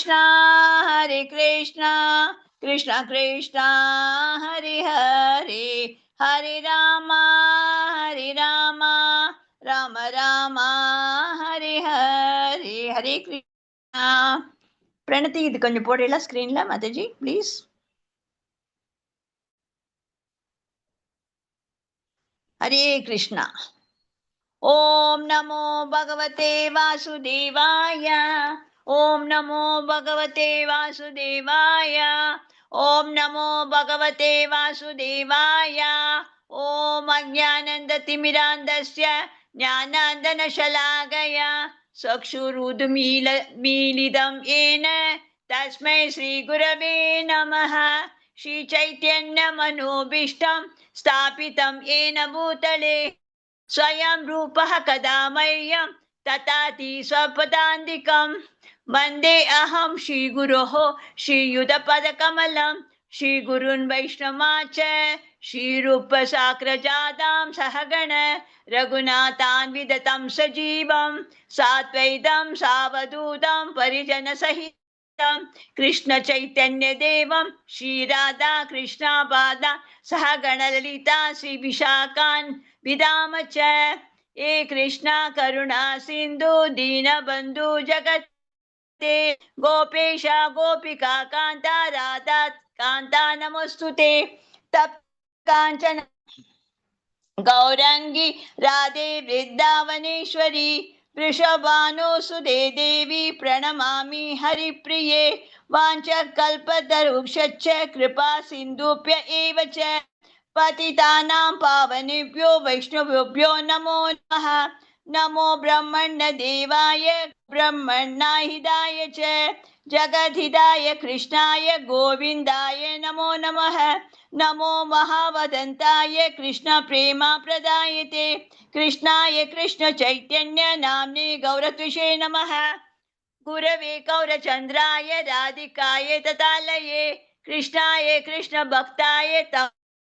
Hare Krishna, Krishna Krishna, Hare Hare, Hare Rama, Rama Rama, Hare Hare, Hare Krishna. Pranathi இது கொஞ்சம் போடல ஸ்கிரீன்ல Mataji please. Hare Krishna. ஓம் நமோ பகவதே வாசுதேவாய. ஓம் நமோ பகவதே வாசுதேவாய. ஓம் நமோ பகவதே வாசுதேவாய. ஓம் அஜ்ஞானந்ததிமிராந்தஸ்ய ஞானாந்தனशलाकया चक्षुरुन्मीलितं येन तस्मै श्रीगुरवे नमः. श्रीचैतन्यमनोभीष्टं स्थापितं येन भूतले स्वयं रूपः कदा मह्यं ददाति स्वपदान्तिकं. वन्दे अहं श्रीगुरोः श्रीयुतपदकमलं श्रीगुरून् वैष्णवांश्च श्रीरूपसाग्रजातां सहगण रघुनाथान्वितं सजीवं साद्वैतं सावधूतं परिजनसहितं कृष्णचैतन्यदेवं श्रीराधा कृष्णपादा सहगणललिता श्रीविशाखान् विदाम च. हे कृष्णा करुणा सिन्धु दीनबन्धु जगत्ते गोपेश गोपिका कान्ता राधा कान्ता नमोस्तुते. तप्त काञ्चन गौरंगी राधे वृंदावनेश्वरी वृषभानुसुते देवी प्रणमामि हरिप्रिये. वाञ्छकल्पतरुक्षश्च कृपा सिन्धुभ्य एव च पतितानां पावनेभ्यो वैष्णवेभ्यो नमो नमः. नमो ब्रह्मण्यदेवाय ब्रह्मण्यहिताय च जगद्धिताय कृष्णाय गोविन्दाय नमो नमः. नमो महावदन्ताय कृष्ण प्रेमप्रदायते कृष्णाय कृष्ण चैतन्य नाम्ने गौरत्विषे नमः. गुरवे गौरचन्द्राय राधिकाय तथालये कृष्णाय कृष्ण भक्ताय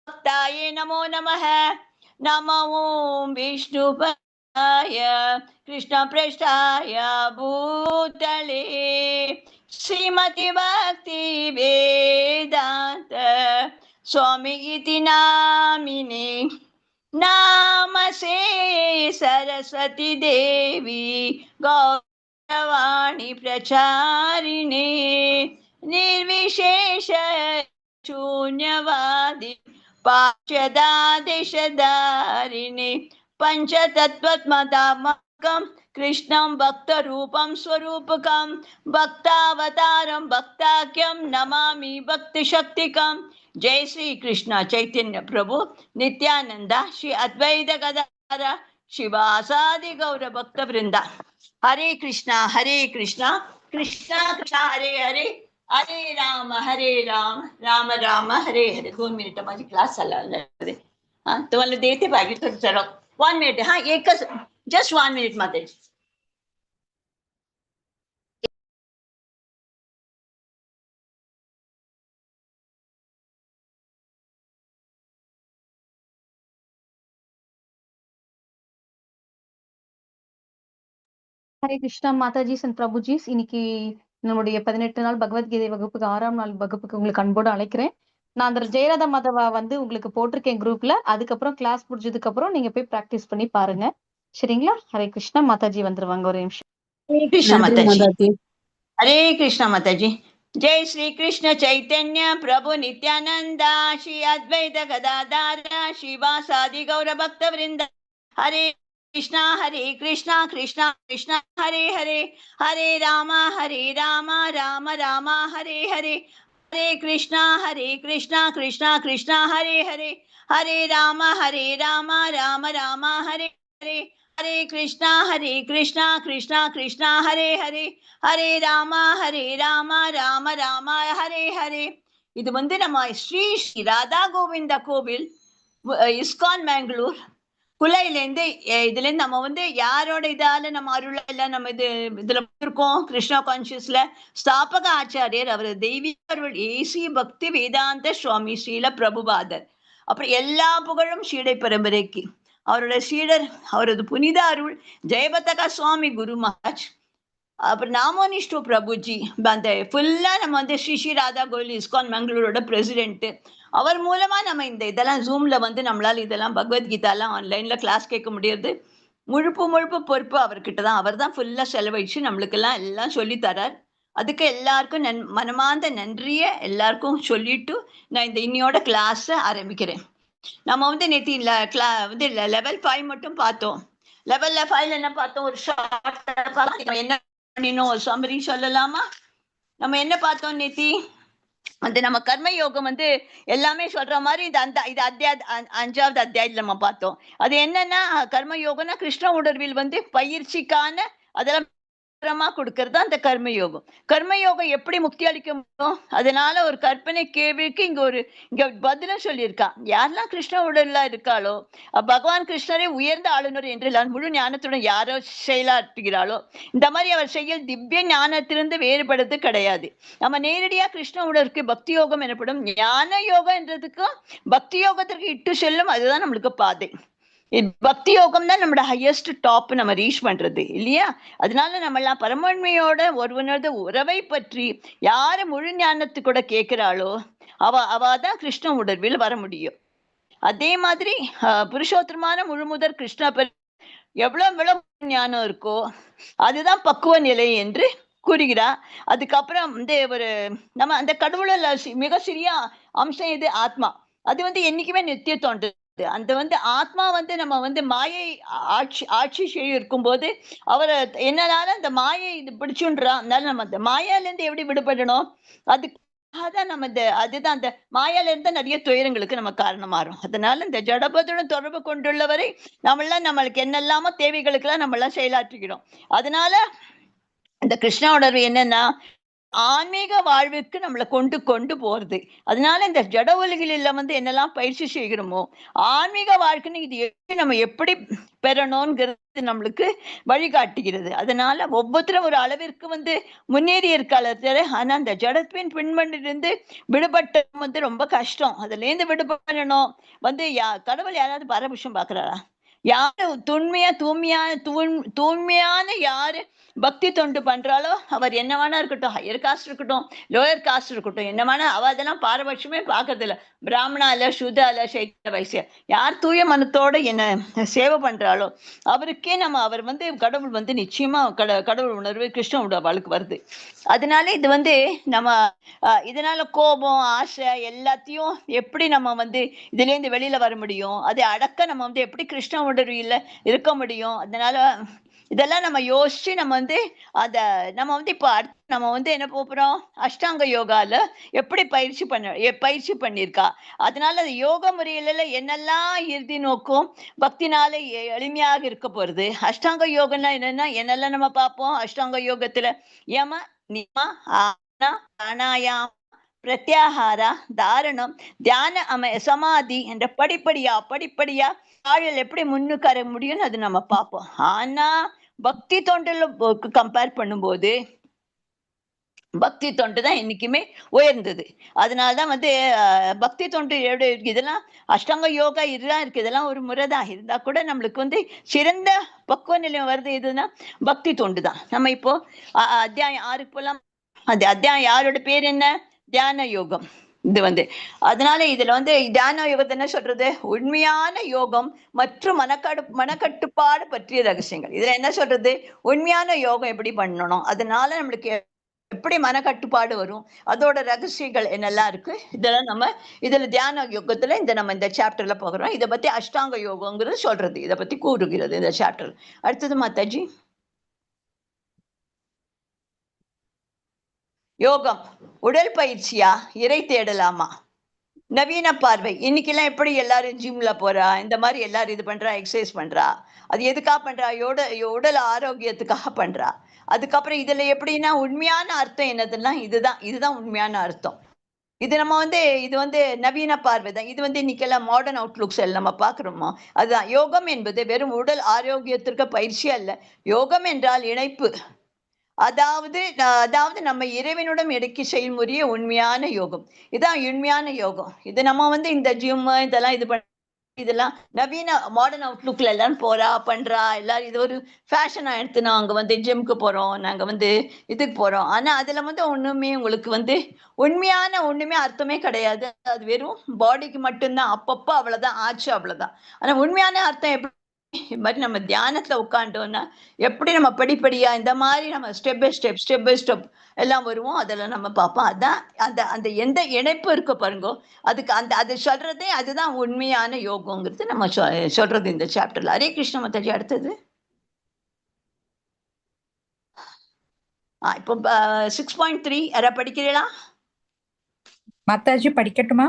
भक्ताय नमो नमः. नमो विष्णुपदाय कृष्णपृष्ठाय भूतले श्रीमति भक्ति वेदांत स्वामी इति नामिने. नामसे सरस्वती देवी गौरवाणी प्रचारिणे निर्विशेष शून्यवादी पाश्चादेशधारिणे पंचतत्त्वमतात्मकं कृष्णं भक्तरूपं स्वरूपकं भक्तावतारं भक्ताख्यं नमामि भक्तिशक्तिकं. जय श्री कृष्ण चैतन्य प्रभु नित्यानंद श्री अद्वैत गदाधर शिवासादि गौर भक्त वृंदा. हरे कृष्णा कृष्णा कृष्णा हरे हरे हरे राम राम राम हरे हरे. 2 मिनिट माझी क्लास चालला तुम्हाला देते पाहिजे तर चलो 1 मिनिट. हा एकच जस्ट 1 मिनिट मध्ये. ஹரே கிருஷ்ணா மாதாஜிஸ் அண்ட் பிரபுஜிஸ். இன்னைக்கு நம்மளுடைய 18 நாள் பகவத்கீதை வகுப்புக்கு 6ஆம் நாள் வகுப்புக்கு உங்களுக்கு அன்போடு அழைக்கிறேன். நான் அந்த ஜெயராதா மாதவா உங்களுக்கு போட்டிருக்கேன் குரூப்ல. அதுக்கப்புறம் கிளாஸ் முடிஞ்சதுக்கு அப்புறம் நீங்க போய் பிராக்டிஸ் பண்ணி பாருங்க, சரிங்களா? ஹரே கிருஷ்ணா. மாதாஜி வந்துருவாங்க, ஒரு நிமிஷம். हरे कृष्ण माताजी. हरे कृष्ण माताजी. जय श्री कृष्ण चैतन्य प्रभु नित्यानंद श्री अद्वैत गदाधर शिवासादि गौर भक्त वृंद. हरे कृष्णा कृष्णा कृष्णा हरे हरे हरे राम राम राम हरे हरे हरे कृष्णा कृष्णा कृष्णा हरे हरे हरे राम राम राम हरे हरे हरे कृष्णा कृष्णा कृष्णा हरे हरे हरे राम राम राम हरे हरे. இது நம்ம ஸ்ரீ ஸ்ரீ ராதா கோவிந்த கோவில் இஸ்கான் மேங்களூர் குலையிலேருந்து இதுல இருந்து நம்ம யாரோட இதால நம்ம அருள எல்லாம் நம்ம இதுல இருக்கோம். கிருஷ்ணா கான்சியஸ்ல ஸ்தாபக ஆச்சாரியர் அவர் தெய்வீக அருள் ஏசி பக்தி வேதாந்த சுவாமி ஸ்ரீல பிரபுபாதர். அப்புறம் எல்லா புகழும் சீடை பரம்பரைக்கு. அவரோட சீடர் அவரது புனித அருள் ஜெயபதகா சுவாமி குரு மகாராஜ். அப்புறம் நாமோனிஷ்டு பிரபுஜி அந்த ஃபுல்லா நம்ம வந்து ஸ்ரீ ஸ்ரீ ராதா கோயில் இஸ்கான் பெங்களூரோட பிரசிடென்ட். அவர் மூலமா நம்ம இந்த இதெல்லாம் ஜூம்ல வந்து நம்மளால இதெல்லாம் பகவத்கீதா எல்லாம் ஆன்லைன்ல கிளாஸ் கேட்க முடியாது. முழுப்பு பொறுப்பு அவர்கிட்ட தான். அவர் தான் ஃபுல்லா செலவழிச்சு நம்மளுக்கெல்லாம் எல்லாம் சொல்லி தரார். அதுக்கு எல்லாருக்கும் மனமார்ந்த நன்றிய எல்லாருக்கும் சொல்லிட்டு நான் இந்த இன்னியோட கிளாஸ ஆரம்பிக்கிறேன். நம்ம வந்து நேத்தி வந்து லெவல் 5 மட்டும் பார்த்தோம். லெவல்ல 5 என்ன பார்த்தோம்? ஒரு ஷார்ட் என்ன பண்ணினோம், சம்மரி சொல்லலாமா? நம்ம என்ன பார்த்தோம் நேத்தி? அந்த நம்ம கர்ம யோகம் வந்து எல்லாமே சொல்ற மாதிரி இது அஞ்சாவது அத்தியாயத்துல நம்ம பார்த்தோம். அது என்னன்னா கர்ம யோகம்னா கிருஷ்ண உணர்வில் வந்து பயிற்சிக்கான அதெல்லாம் கொடுக்கறது அந்த கர்மயோகம். கர்மயோகம் எப்படி முக்தி அளிக்க முடியும்? அதனால ஒரு கற்பனை கேள்விக்கு இங்க பதிலும் சொல்லியிருக்கா. யாரெல்லாம் கிருஷ்ண உடல்ல இருக்காளோ, பகவான் கிருஷ்ணரே உயர்ந்த ஆளுநர் என்று முழு ஞானத்துடன் யாரோ செயலாற்றுகிறாளோ, இந்த மாதிரி அவர் செயல் திவ்ய ஞானத்திலிருந்து வேறுபடுறது கிடையாது. நம்ம நேரடியா கிருஷ்ண உடலுக்கு பக்தி யோகம் எனப்படும். ஞான யோகம் என்றதுக்கும் பக்தி யோகத்திற்கு இட்டு செல்லும். அதுதான் நம்மளுக்கு பாதை. பக்தி யோகம் தான் நம்மளோட ஹையஸ்ட் டாப் நம்ம ரீச் பண்றது இல்லையா? அதனால நம்ம எல்லாம் பரமன்மையோட ஒருவனோட உறவை பற்றி யாரு முழு ஞானத்து கூட கேட்கிறாளோ அவதான் கிருஷ்ண உணர்வில் வர முடியும். அதே மாதிரி புருஷோத்தரமான முழுமுதற் கிருஷ்ண எவ்வளவு ஞானம் இருக்கோ அதுதான் பக்குவ நிலை என்று கூறுகிறா. அதுக்கப்புறம் வந்து நம்ம அந்த கடவுள மிக சிறிய அம்சம் எது? ஆத்மா. அது வந்து என்னைக்குமே நித்திய தோன்று. அந்த வந்து ஆத்மா வந்து நம்ம வந்து மாயை ஆட்சி இருக்கும் போது அவரை என்னால அந்த மாயை இது பிடிச்சுன்றா. அதனால நம்ம அந்த மாயால இருந்து எப்படி விடுபடணும்? அதுக்காகதான் நம்ம அதுதான் அந்த மாயால இருந்து நிறைய துயரங்களுக்கு நம்ம காரணமாறும். அதனால இந்த ஜடபத்துடன் தொடர்பு கொண்டுள்ளவரை நம்மளுக்கு என்னெல்லாமோ தேவைகளுக்கு எல்லாம் நம்ம எல்லாம் செயலாற்றுகிறோம். அதனால இந்த கிருஷ்ண உணர்வு என்னன்னா ஆன்மீக வாழ்வுக்கு நம்மளை கொண்டு போறது. அதனால இந்த ஜட உலகில வந்து என்னெல்லாம் பயிற்சி செய்கிறோமோ ஆன்மீக வாழ்க்கைன்னு இது நம்ம எப்படி பெறணும்ங்கிறது நம்மளுக்கு வழிகாட்டுகிறது. அதனால ஒவ்வொருத்தரும் ஒரு அளவிற்கு வந்து முன்னேறி இருக்கால. ஆனா அந்த ஜடத்தின் பின்பற்றிலிருந்து விடுபட்ட வந்து ரொம்ப கஷ்டம். அதுல இருந்து விடுபடணும் வந்து கடவுள் யாராவது பரபட்சம் பாக்குறாரா? யாரு தூய்மையான யாரு பக்தி தொண்டு பண்றாளோ அவர் என்ன வேணா இருக்கட்டும், ஹையர் காஸ்ட் இருக்கட்டும், லோயர் காஸ்ட் இருக்கட்டும், என்ன வேணா அவ அதெல்லாம் பாரபட்சமே பாக்குறது இல்ல. பிராமணா இல்ல, சுதா இல்ல, சைத்த வைசிய யார் தூய மனத்தோட என்ன சேவை பண்றாளோ அவருக்கே அவர் வந்து கடவுள் வந்து நிச்சயமா கடவுள் உணர்வு கிருஷ்ண அவளுக்கு வருது. அதனால இது வந்து நம்ம இதனால கோபம், ஆசை எல்லாத்தையும் எப்படி நம்ம வந்து இதுல இருந்து வெளியில வர முடியும்? அதை அடக்க நம்ம வந்து எப்படி கிருஷ்ண உணர்வில் இருக்க முடியும்? அதனால இதெல்லாம் நம்ம யோசிச்சு நம்ம வந்து நம்ம வந்து இப்போ நம்ம வந்து என்ன போறோம்? அஷ்டாங்க யோகால எப்படி பயிற்சி பண்ணியிருக்கா. அதனால அது யோக முறையில என்னெல்லாம் இறுதி நோக்கும் பக்தினால எளிமையாக இருக்க போறது. அஷ்டாங்க யோகம்னா என்னன்னா என்னெல்லாம் நம்ம பார்ப்போம் அஷ்டாங்க யோகத்துல? யம, நியம, ஆசன, பிராணாயாமம், பிரத்யாகாரா, தாரணம், தியான, சமாதி என்ற படிப்படியா ஆழல் எப்படி முன்னுக்கு வர முடியும்னு அது நம்ம பார்ப்போம். ஆனா பக்தி தொண்டுல கம்பேர் பண்ணும்போது பக்தி தொண்டு தான் என்னைக்குமே உயர்ந்தது. அதனாலதான் வந்து பக்தி தொண்டு இதெல்லாம் அஷ்டாங்க யோகா இதெல்லாம் இருக்கு. இதெல்லாம் ஒரு முறைதான் இருந்தா கூட நம்மளுக்கு வந்து சிறந்த பக்குவ நிலையம் வருது எதுன்னா பக்தி தொண்டு தான். நம்ம இப்போ அத்தியாயம் 6க்கு போலாம். அந்த அத்தியாயம் யாரோட பேர் என்ன? தியான யோகம். இது வந்து அதனால இதுல வந்து தியான யோகத்தை என்ன சொல்றது? உண்மையான யோகம் மற்றும் மனக்கட்டுப்பாடு பற்றிய ரகசியங்கள். இதுல என்ன சொல்றது? உண்மையான யோகம் எப்படி பண்ணணும், அதனால நம்மளுக்கு எப்படி மனக்கட்டுப்பாடு வரும், அதோட ரகசியங்கள் என்னெல்லாம் இருக்கு, இதெல்லாம் நம்ம இதுல தியான யோகத்துல நம்ம இந்த சாப்டர்ல போகிறோம். இதை பத்தி அஷ்டாங்க யோகங்கிறது சொல்றது, இதை பத்தி கூறுகிறது இந்த சாப்டர். அடுத்தது மாதாஜி. யோகம் உடல் பயிற்சியா, இறை தேடலாமா? நவீன பார்வை. இன்னைக்கெல்லாம் எப்படி எல்லாரும் ஜிம்ல போறா, இந்த மாதிரி எல்லாரும் இது பண்றா, எக்ஸசைஸ் பண்றா. அது எதுக்காக பண்றா? உடல் ஆரோக்கியத்துக்காக பண்றா. அதுக்கப்புறம் இதுல எப்படின்னா உண்மையான அர்த்தம் என்னதுன்னா இதுதான் உண்மையான அர்த்தம். இது வந்து நவீன பார்வை தான். இது வந்து இன்னைக்கெல்லாம் மாடர்ன் அவுட்லுக்ஸ் நம்ம பாக்குறோமோ அதுதான். யோகம் என்பது வெறும் உடல் ஆரோக்கியத்திற்கு பயிற்சி அல்ல. யோகம் என்றால் இணைப்பு. அதாவது நம்ம இறைவனுடன் இடைக்கு செயல்முறைய உண்மையான யோகம். இதான் உண்மையான யோகம். இது நம்ம வந்து இந்த ஜிம் இதெல்லாம் இது இதெல்லாம் நவீன மாடர்ன் அவுட்லுக்ல எல்லாரும் போறா பண்றா எல்லாரும் இது ஒரு ஃபேஷனா எடுத்து நாங்க வந்து ஜிம்க்கு போறோம், நாங்க வந்து இதுக்கு போறோம். ஆனா அதுல வந்து ஒண்ணுமே உங்களுக்கு வந்து உண்மையான ஒண்ணுமே அர்த்தமே கிடையாது. அது வெறும் பாடிக்கு மட்டும்தான். அப்பப்ப அவ்வளவுதான் ஆச்சு அவ்வளவுதான். ஆனா உண்மையான அர்த்தம் எப்படி இது மாதிரி நம்ம தியானத்துல உட்கார்ந்தோம்னா எப்படி நம்ம படிப்படியா இந்த மாதிரி நம்ம ஸ்டெப் பை ஸ்டெப் எல்லாம் வருவோம். அதுல நம்ம பார்ப்போம். அதான் அந்த அந்த எந்த இணைப்பு இருக்கு பாருங்க. அதுக்கு அந்த அது சொல்றதே அதுதான் உண்மையான யோகங்கிறது நம்ம சொல்றது இந்த சாப்டர்ல. ஹரே கிருஷ்ண மாதாஜி. அடுத்தது இப்போ 6.3 யாரா படிக்கிறீங்களா? மாதாஜி படிக்கட்டுமா?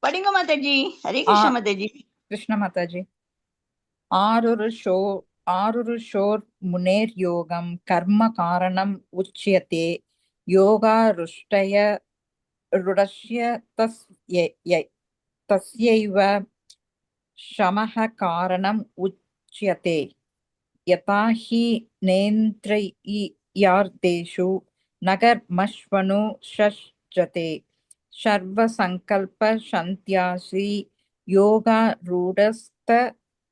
படிங்க மாதாஜி. ஹரே கிருஷ்ண மாதாஜி. கிருஷ்ண மாதாஜி. ஆருருஷோர் முனேர் யோகம் கர்ம காரணம் உச்சியதே யோகா ருஷ்டய ருடஸ்ய தஸ்யைவ ஷமஹ காரணம் உச்சியதே யதா ஹி நேந்திரயார்த்தேஷு நகர்மஸ்வனு ஷஷ்ஜதே சர்வ சங்கல்ப சந்த்யாசி யோகா ரூடஸ்த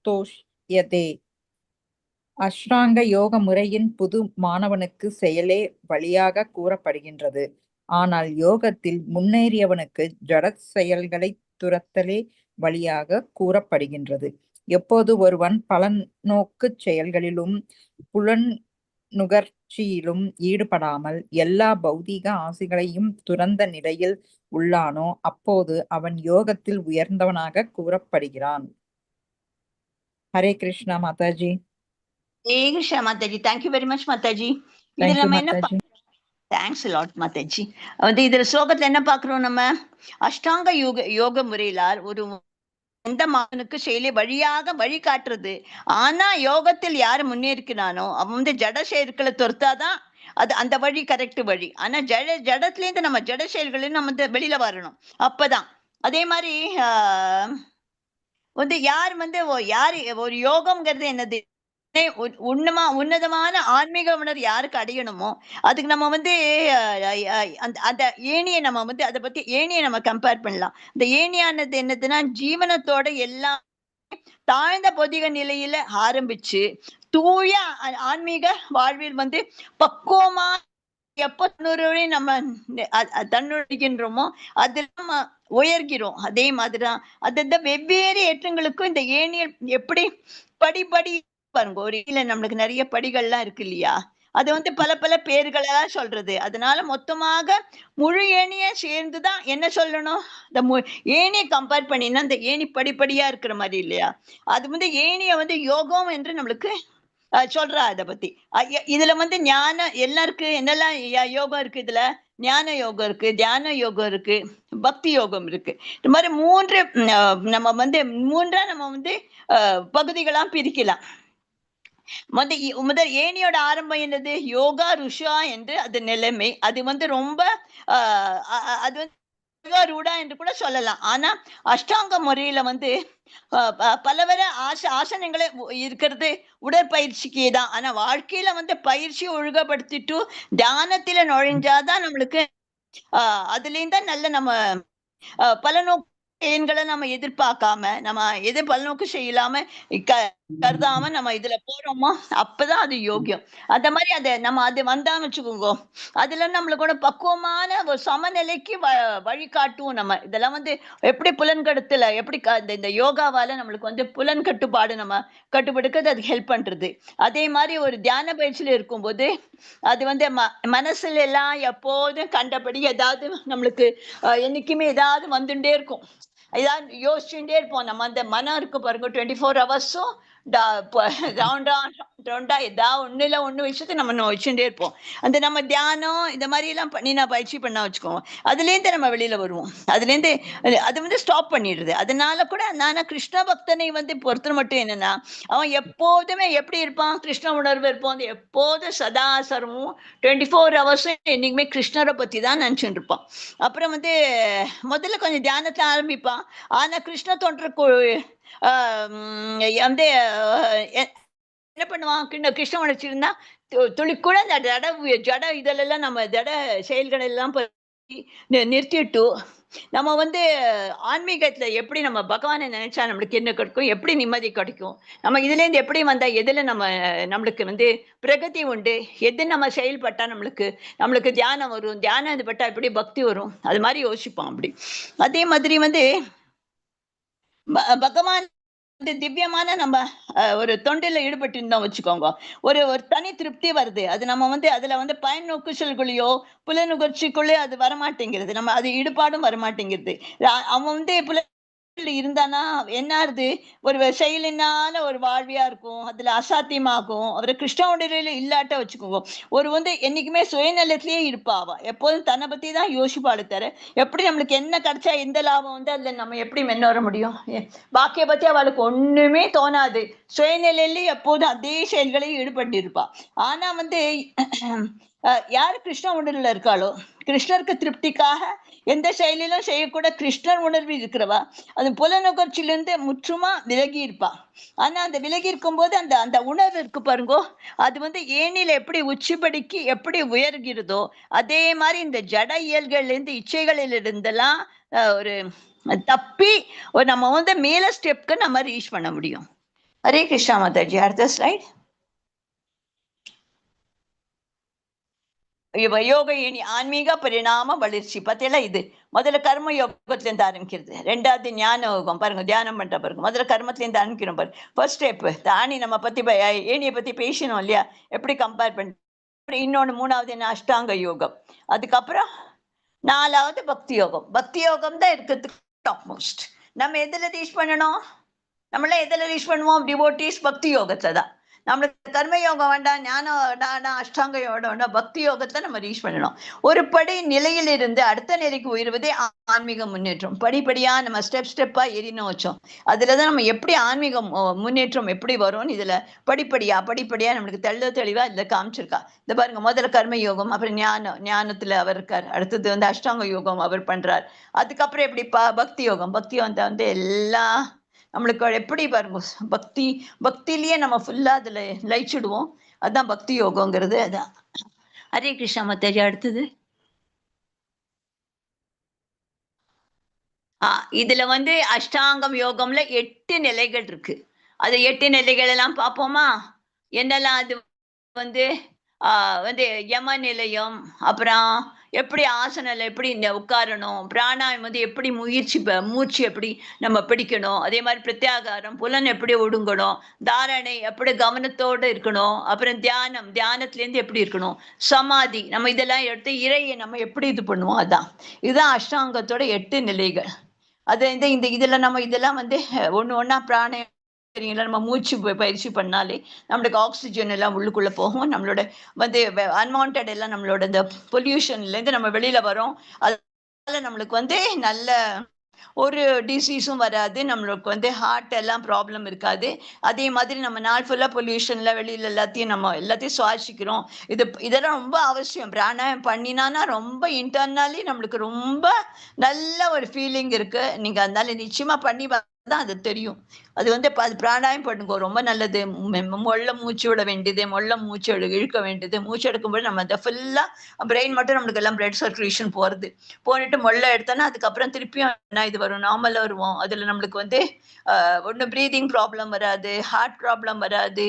தோஷ்யதே. அஷ்டாங்க யோக முறையின் புது மாணவனுக்கு செயலே வழியாக கூறப்படுகின்றது. ஆனால் யோகத்தில் முன்னேறியவனுக்கு ஜட செயல்களை துரத்தலே வழியாக கூறப்படுகின்றது. எப்போது ஒருவன் பலநோக்கு செயல்களிலும் புலன் நுகர்ச்சியிலும் ஈடுபடாமல் எல்லா பௌதீக ஆசைகளையும் துறந்த நிலையில் உள்ளானோ அப்போது அவன் யோகத்தில் உயர்ந்தவனாக கூறப்படுகிறான். Hare Krishna Mataji. Hare Krishna Mataji. Thank you very much Mataji. இதுல நம்ம என்ன தேங்க்ஸ் லாட் மாதாஜி. வந்து இதுல ஸ்லோகத்துல என்ன பாக்குறோம் நம்ம? அஷ்டாங்க யோக முறையில ஒரு எந்த மாணவனுக்கு செயலை வழியாக வழி காட்டுறது. ஆனா யோகத்தில் யாரு முன்னேறிக்கிறானோ அவன் வந்து ஜட செயல்களை துரத்தாதான் அது அந்த வழி கரெக்ட் வழி. ஆனா ஜடத்துல இருந்து நம்ம ஜட செயல்களையும் நம்ம வந்து வெளியில வரணும். அப்பதான் அதே மாதிரி வந்து யார் வந்து யாரு ஒரு யோகம்ங்கிறது என்னது? உன்னதமான ஆன்மீக உணர்வு யாருக்கு அடையணுமோ அதுக்கு நம்ம வந்து அந்த ஏணியை நம்ம வந்து அதை பத்தி ஏணியை நம்ம கம்பேர் பண்ணலாம். இந்த ஏணியானது என்னதுன்னா ஜீவனத்தோட எல்லாம் தாழ்ந்த பொதிக நிலையில ஆரம்பிச்சு தூய ஆன்மீக வாழ்வில் வந்து பக்குவமா எப்ப நம்ம தன்னுடைகின்றோமோ அதுல நம்ம உயர்கிறோம். அதே மாதிரிதான் அது வெவ்வேறு ஏற்றங்களுக்கும் இந்த ஏணியல் எப்படி படிப்படி பாருங்க. ஒரு நம்மளுக்கு நிறைய படிகள்லாம் இருக்கு இல்லையா? அது வந்து பல பல பேர்களா சொல்றது. அதனால மொத்தமாக முழு ஏணிய சேர்ந்துதான் என்ன சொல்லணும்? இந்த ஏணியை கம்பேர் பண்ணினா இந்த ஏணி படிப்படியா இருக்கிற மாதிரி இல்லையா? அது வந்து ஏணிய வந்து யோகம் என்று நம்மளுக்கு சொல்றா. அத பத்தி இதுல வந்து ஞான எல்லாருக்கும் என்னெல்லாம் யோகம் இருக்கு இதுல? ஞான யோகம் இருக்கு, தியான யோகம் இருக்கு, பக்தி யோகம் இருக்கு. இந்த மாதிரி மூன்று நம்ம வந்து மூன்றா நம்ம வந்து பகுதிகளா பிரிக்கலாம். முதல் ஏணியோட ஆரம்பம் என்னது? யோகா ருஷா என்று அது நிலைமை. அது வந்து ரொம்ப அது வந்து ரூடா என்று கூட சொல்லலாம். ஆனா அஷ்டாங்க முறையில வந்து பலவர ஆசனங்களே இருக்கிறது உடற்பயிற்சிக்கு தான். ஆனா வாழ்க்கையில வந்து பயிற்சி ஒழுங்கப்படுத்திட்டு தியானத்தில நுழைஞ்சாதான் நம்மளுக்கு அதுல இருந்தா நல்ல நம்ம பலநோக்கு பயன்களை நம்ம எதிர்பார்க்காம நம்ம பலநோக்கு செய்யலாம கருதாம நம்ம இதுல போறோமோ அப்பதான் அது யோகியம். அந்த மாதிரி நம்ம அது வந்தான்னு வச்சுக்கோங்க. அதுல நம்மளுக்கு கூட பக்குவமான ஒரு சமநிலைக்கு வழிகாட்டுவோம். நம்ம இதெல்லாம் வந்து எப்படி புலன்கடுத்துல எப்படி இந்த யோகாவால நம்மளுக்கு வந்து புலன் கட்டுப்பாடு நம்ம கட்டுப்படுக்கிறது அது ஹெல்ப் பண்றது. அதே மாதிரி ஒரு தியான பயிற்சியில இருக்கும்போது அது வந்து மனசுல எல்லாம் எப்போதும் கண்டபடி ஏதாவது நம்மளுக்கு என்னைக்குமே ஏதாவது வந்துட்டே இருக்கும். ஏதாவது யோசிச்சுட்டே இருப்போம். நம்ம அந்த மனம் இருக்கு பாருங்க 24 ஹவர்ஸும் ஏதாவது ஒண்ணுல ஒண்ணு விஷயத்த நம்ம வச்சுட்டே இருப்போம். அந்த நம்ம தியானம் இந்த மாதிரி எல்லாம் பண்ணி நான் பயிற்சி பண்ண வச்சுக்கோங்க. அதுல இருந்து நம்ம வெளியில வருவோம். அதுல இருந்து அது வந்து ஸ்டாப் பண்ணிடுது. அதனால கூட நான் கிருஷ்ண பக்தனை வந்து பொறுத்த மட்டும் என்னன்னா அவன் எப்போதுமே எப்படி இருப்பான்? கிருஷ்ண உணர்வு இருப்பான். எப்போதும் சதா சர்வமும் 24 ஹவர்ஸும் என்னைக்குமே கிருஷ்ணரை பத்தி தான் நினைச்சுட்டு இருப்பான். அப்புறம் வந்து முதல்ல கொஞ்சம் தியானத்தை ஆரம்பிப்பான். ஆனா கிருஷ்ண தொண்டர் வந்து என்ன பண்ணுவான்? கிருஷ்ண உணர்ச்சி இருந்தா துளி கூட அந்த ஜட இதெல்லாம் நம்ம ஜட செயல்கள் எல்லாம் நிறுத்திட்டு நம்ம வந்து ஆன்மீகத்துல எப்படி நம்ம பகவானை நினைச்சா நம்மளுக்கு என்ன கிடைக்கும், எப்படி நிம்மதி கிடைக்கும், நம்ம இதுல இருந்து எப்படி வந்தா எதுல நம்மளுக்கு வந்து பிரகதி உண்டு, எது நம்ம செயல்பட்டா நம்மளுக்கு நம்மளுக்கு தியானம் வரும், தியானம் இது பட்டா எப்படி பக்தி வரும், அது மாதிரி யோசிப்போம் அப்படி. அதே மாதிரி வந்து பகவான் வந்து திவ்யமான நம்ம ஒரு தொண்டில ஈடுபட்டு இருந்தோம் வச்சுக்கோங்க, ஒரு ஒரு தனி திருப்தி வருது. அது நம்ம வந்து அதுல வந்து பயன் நோக்குச்சல்களையோ புலனுகர்ச்சிக்குள்ளே அது வரமாட்டேங்கிறது, நம்ம அது ஈடுபாடும் வரமாட்டேங்கிறது. அவன் வந்து இருந்தானா என்ன ஆறுது, ஒரு செயலினால ஒரு வாழ்வியா இருக்கும், அதுல அசாத்தியமாகும். அவரு கிருஷ்ணாவுடையில இல்லாட்ட வச்சுக்கோங்க, ஒரு வந்து என்னைக்குமே சுயநலத்திலேயே இருப்பா அவ. எப்போதும் தன்னை பத்தி தான் யோசிப்பாளே தவிர, எப்படி நம்மளுக்கு என்ன கிடைச்சா எந்த லாபம் வந்து அதுல நம்ம எப்படி முன்ன வர முடியும்? பாக்கிய பத்தி அவளுக்கு ஒண்ணுமே தோணாது. சுயநிலையிலேயே எப்போதும் அதே செயல்களில் ஈடுபட்டு இருப்பா. ஆனா வந்து யாரு கிருஷ்ண உணர்வுல இருக்காளோ, கிருஷ்ணருக்கு திருப்திக்காக எந்த செயலிலும் செய்யக்கூட கிருஷ்ணர் உணர்வு இருக்கிறவா, அது புலனுகர்ச்சியிலிருந்து முற்றுமா விலகி இருப்பா. ஆனா அந்த விலகி இருக்கும்போது அந்த அந்த உணர்வு இருக்கு பாருங்கோ, அது வந்து ஏணியில எப்படி உச்சிபடிக்கு எப்படி உயர்கிறதோ அதே மாதிரி இந்த ஜட இயல்கள்ல இருந்து இச்சைகளில் இருந்தெல்லாம் ஒரு தப்பி ஒரு நம்ம வந்து மேல ஸ்டெப்க்கு நம்ம ரீச் பண்ண முடியும். ஹரே கிருஷ்ணா மாதாஜி. அடுத்த ஸ்லைட். யோக இனி ஆன்மீக பரிணாம வளர்ச்சி பத்தியெல்லாம் இது முதல்ல கர்ம யோகத்துல இருந்து ஆரம்பிக்கிறது, ரெண்டாவது ஞான யோகம் பாருங்க, தியானம் பண்ற பாருங்க, முதல்ல கர்மத்துல இருந்து ஆரம்பிக்கிறோம் பாருங்க. ஃபர்ஸ்ட் ஸ்டெப் தானி நம்ம பத்தி ஏனியை பத்தி பேசணும் இல்லையா, எப்படி கம்பேர் பண்ணி. இன்னொன்னு மூணாவது என்ன, அஷ்டாங்க யோகம். அதுக்கப்புறம் நாலாவது பக்தி யோகம். பக்தி யோகம் தான் இருக்கிறதுக்கு டாப் மோஸ்ட். நம்ம எதுல ரீச் பண்ணணும், நம்மளாம் எதுல ரீச் பண்ணுவோம், டிவோட்டீஸ் பக்தி யோகத்தை தான். நம்மளுக்கு கர்ம யோகம் வேண்டாம், ஞானம் வேண்டாம், அஷ்டாங்க யோகம் வேண்டாம், பக்தி யோகத்தை நம்ம ரீச் பண்ணணும். ஒரு படி நிலையில் இருந்து அடுத்த நிலைக்கு உயர்வதே ஆன்மீக முன்னேற்றம். படிப்படியா நம்ம ஸ்டெப்பா ஏறினோம் வச்சோம், அதுலதான் நம்ம எப்படி ஆன்மீக முன்னேற்றம் எப்படி வரும்னு இதுல படிப்படியா நம்மளுக்கு தெளிவா இதுல காமிச்சிருக்கா. இந்த பாருங்க, முதல்ல கர்ம யோகம், அப்புறம் ஞானத்துல அவர் இருக்கார், அடுத்தது வந்து அஷ்டாங்க யோகம் அவர் பண்றார், அதுக்கப்புறம் எப்படி பக்தி யோகம். பக்தி வந்து எல்லாம் நம்மளுக்கு எப்படி பாருங்க, பக்தியிலேயே நம்ம ஃபுல்லா அதுல லயிச்சுடுவோம். அதான் பக்தி யோகங்கிறது. அதான். ஹரே கிருஷ்ணா மாதாஜி. அடுத்தது இதுல வந்து அஷ்டாங்கம் யோகம்ல 8 நிலைகள் இருக்கு. அது 8 நிலைகள் எல்லாம் பார்ப்போமா? என்னெல்லாம் அது வந்து வந்து யம நிலையம், அப்புறம் எப்படி ஆசனல எப்படி இந்த உட்காரணும், பிராணாயம் வந்து எப்படி மூச்சு எப்படி நம்ம பிடிக்கணும், அதே மாதிரி பிரத்யாகாரம் புலன் எப்படி ஒடுங்கணும், தாரணை எப்படி கவனத்தோட இருக்கணும், அப்புறம் தியானத்திலேருந்து எப்படி இருக்கணும், சமாதி நம்ம இதெல்லாம் எடுத்து இறையை நம்ம எப்படி இது பண்ணுவோம், அதான் இதுதான் அஷ்டாங்கத்தோட 8 நிலைகள். அது இந்த இதுல நம்ம இதெல்லாம் வந்து ஒண்ணா பிராணாயம் சரிங்களா, நம்ம மூச்சு பயிற்சி பண்ணாலே நம்மளுக்கு ஆக்சிஜன் எல்லாம் உள்ளுக்குள்ள போகும், நம்மளோட வந்து அன்வான்ட் எல்லாம் நம்மளோட இந்த பொல்யூஷன்ல இருந்து நம்ம வெளியில வரோம். அதனால நம்மளுக்கு வந்து நல்ல ஒரு டிசீஸும் வராது, நம்மளுக்கு வந்து ஹார்ட் எல்லாம் ப்ராப்ளம் இருக்காது. அதே மாதிரி நம்ம நாள் ஃபுல்லா பொல்யூஷன்ல வெளியில எல்லாத்தையும் சுவாசிக்கிறோம். இதெல்லாம் ரொம்ப அவசியம். பிராணாயம் பண்ணினானா ரொம்ப இன்டர்னலி நம்மளுக்கு ரொம்ப நல்ல ஒரு ஃபீலிங் இருக்கு. நீங்க அதனால நிச்சயமா பண்ணி தான் அது தெரியும். அது வந்து அது பிராணாயம் பண்ணுங்க, ரொம்ப நல்லது. மொள்ள மூச்சு விட வேண்டியது, மொள்ள மூச்சு இழுக்க வேண்டியது. மூச்சு எடுக்கும்போது நம்ம அதை ஃபுல்லா பிரெயின் மட்டும் நம்மளுக்கு எல்லாம் பிளட் சர்க்குலேஷன் போனிட்டு மொள்ள எடுத்தோன்னா அதுக்கப்புறம் திருப்பியும் என்ன இது வரும், நார்மலா வருவோம். அதுல நம்மளுக்கு வந்து ஒன்றும் ப்ரீதிங் ப்ராப்ளம் வராது, ஹார்ட் ப்ராப்ளம் வராது,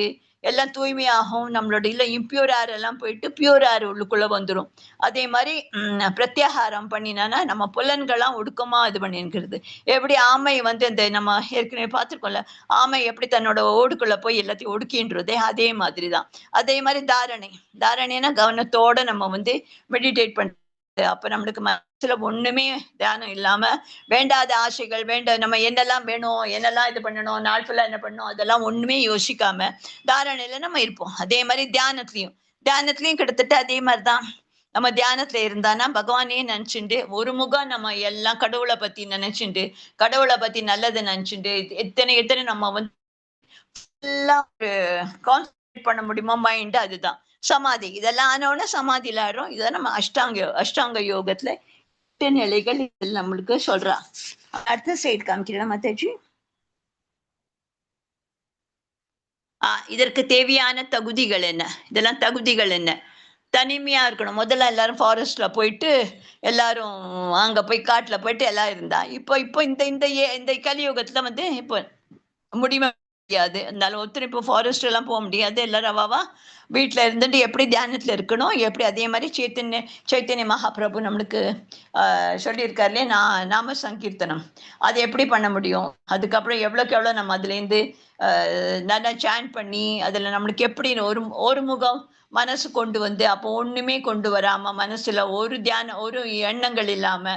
எல்லாம் தூய்மையாகும். நம்மளோட இல்லை இம்பியூர் ஏர் எல்லாம் போயிட்டு பியூர் ஏர் உள்ளுக்குள்ள வந்துடும். அதே மாதிரி பிரத்யாகாரம் பண்ணினானா நம்ம புலன்கள்லாம் ஒடுக்கமா இது பண்ணிருக்கிறது. எப்படி ஆமை வந்து இந்த நம்ம ஏற்கனவே பார்த்துருக்கோம்ல, ஆமை எப்படி தன்னோட ஓடுக்குள்ள போய் எல்லாத்தையும் ஒடுக்கின்றதே அதே மாதிரி தான். அதே மாதிரி தாரணைனா கவனத்தோட நம்ம வந்து மெடிடேட் பண்ண. அப்ப நம்மளுக்கு மனசுல ஒண்ணுமே தியானம் இல்லாம வேண்டாத ஆசைகள் நம்ம என்னெல்லாம் வேணும், என்னெல்லாம் இது பண்ணணும், நாள் ஃபுல்லா என்ன பண்ணணும், அதெல்லாம் ஒண்ணுமே யோசிக்காம தாரணையில நம்ம இருப்போம். அதே மாதிரி தியானத்திலயும் கிட்டத்தட்ட அதே மாதிரிதான். நம்ம தியானத்துல இருந்தானா பகவானே நினைச்சுட்டு ஒரு முகம் நம்ம எல்லாம் கடவுளை பத்தி நினைச்சுட்டு, கடவுளை பத்தி நல்லதை நினைச்சுட்டு, எத்தனை நம்ம வந்து கான்சென்ட்ரேட் பண்ண முடியுமோ மைண்ட், அதுதான் சமாதி. இதெல்லாம் ஆனோட சமாதியில ஆடுறோம். இதை நம்ம அஷ்டாங்க யோகத்துல 8 நிலைகள் நம்மளுக்கு சொல்றா. அடுத்த சைடு காமிக்கிறேன் மாதாஜி. இதற்கு தேவையான தகுதிகள் என்ன, இதெல்லாம் தகுதிகள் என்ன. தனிமையா இருக்கணும். முதல்ல எல்லாரும் ஃபாரஸ்ட்ல போயிட்டு எல்லாரும் அங்க போய் காட்டுல போயிட்டு எல்லாம் இருந்தா. இப்போ இப்போ இந்த இந்த இந்த கலியுகத்துல வந்து இப்போ முடியாது. இருந்தாலும் ஒருத்தர் இப்போ ஃபாரஸ்ட் எல்லாம் போக முடியாது. எல்லாரும் அவாவா வீட்ல இருந்துட்டு எப்படி தியானத்துல இருக்கணும், எப்படி அதே மாரி சைத்தன்ய மகாபிரபு நம்மளுக்கு சொல்லியிருக்காரு இல்லையா, நாம சங்கீர்த்தனம். அது எப்படி பண்ண முடியும்? அதுக்கப்புறம் எவ்வளோக்கு எவ்வளோ நம்ம அதுலேருந்து நல்லா சாண்ட் பண்ணி, அதுல நம்மளுக்கு எப்படி ஒரு முகம் மனசு கொண்டு வந்து, அப்போ ஒண்ணுமே கொண்டு வராம, மனசுல ஒரு எண்ணங்கள் இல்லாம,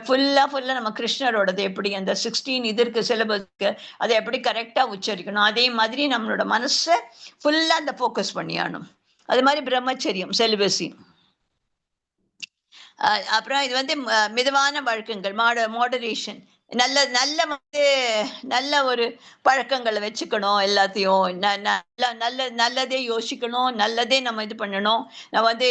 ஃபுல்லா நம்ம கிருஷ்ணரோடது எப்படி அந்த 16 இது இருக்கு சிலபஸ்க்கு, அதை எப்படி கரெக்டா உச்சரிக்கணும். அதே மாதிரி நம்மளோட மனசை ஃபுல்லா அந்த ஃபோக்கஸ் பண்ணியானும். அது மாதிரி பிரம்மச்சரியம், செலிபஸி. அப்புறம் இது வந்து மிதமான வழக்கங்கள், மாடரேஷன். நல்ல ஒரு பழக்கங்களை வச்சுக்கணும். எல்லாத்தையும் நல்லதே யோசிக்கணும், நல்லதே நம்ம இது பண்ணணும். நம்ம வந்து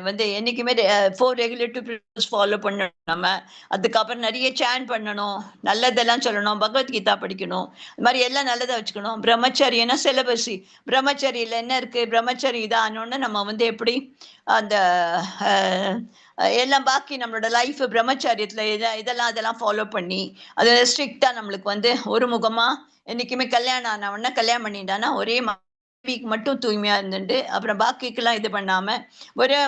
வந்து என்னைக்குமே 4 ரெகுலேட்டிவ் பிரின்சிபிள்ஸ் ஃபாலோ பண்ணணும். நம்ம அதுக்கப்புறம் நிறைய சாண்ட் பண்ணணும், நல்லதெல்லாம் சொல்லணும், பகவத்கீதா படிக்கணும். இது மாதிரி எல்லாம் நல்லதா வச்சுக்கணும். பிரம்மச்சரியனா சிலபஸி. பிரம்மச்சரியில என்ன இருக்கு, பிரம்மச்சரி இதானோன்னு நம்ம வந்து எப்படி அந்த எல்லாம் பாக்கி நம்மளோட லைஃப் பிரம்மச்சாரியத்துல அதெல்லாம் ஃபாலோ பண்ணி அது ஸ்ட்ரிக்டா நம்மளுக்கு வந்து ஒரு முகமா என்னைக்குமே கல்யாணம் ஆனவன்னா கல்யாணம் பண்ணிட்டானா ஒரே மனைவிக்கு மட்டும் தூய்மையா இருந்துட்டு அப்புறம் பாக்கிக்கெல்லாம் இது பண்ணாம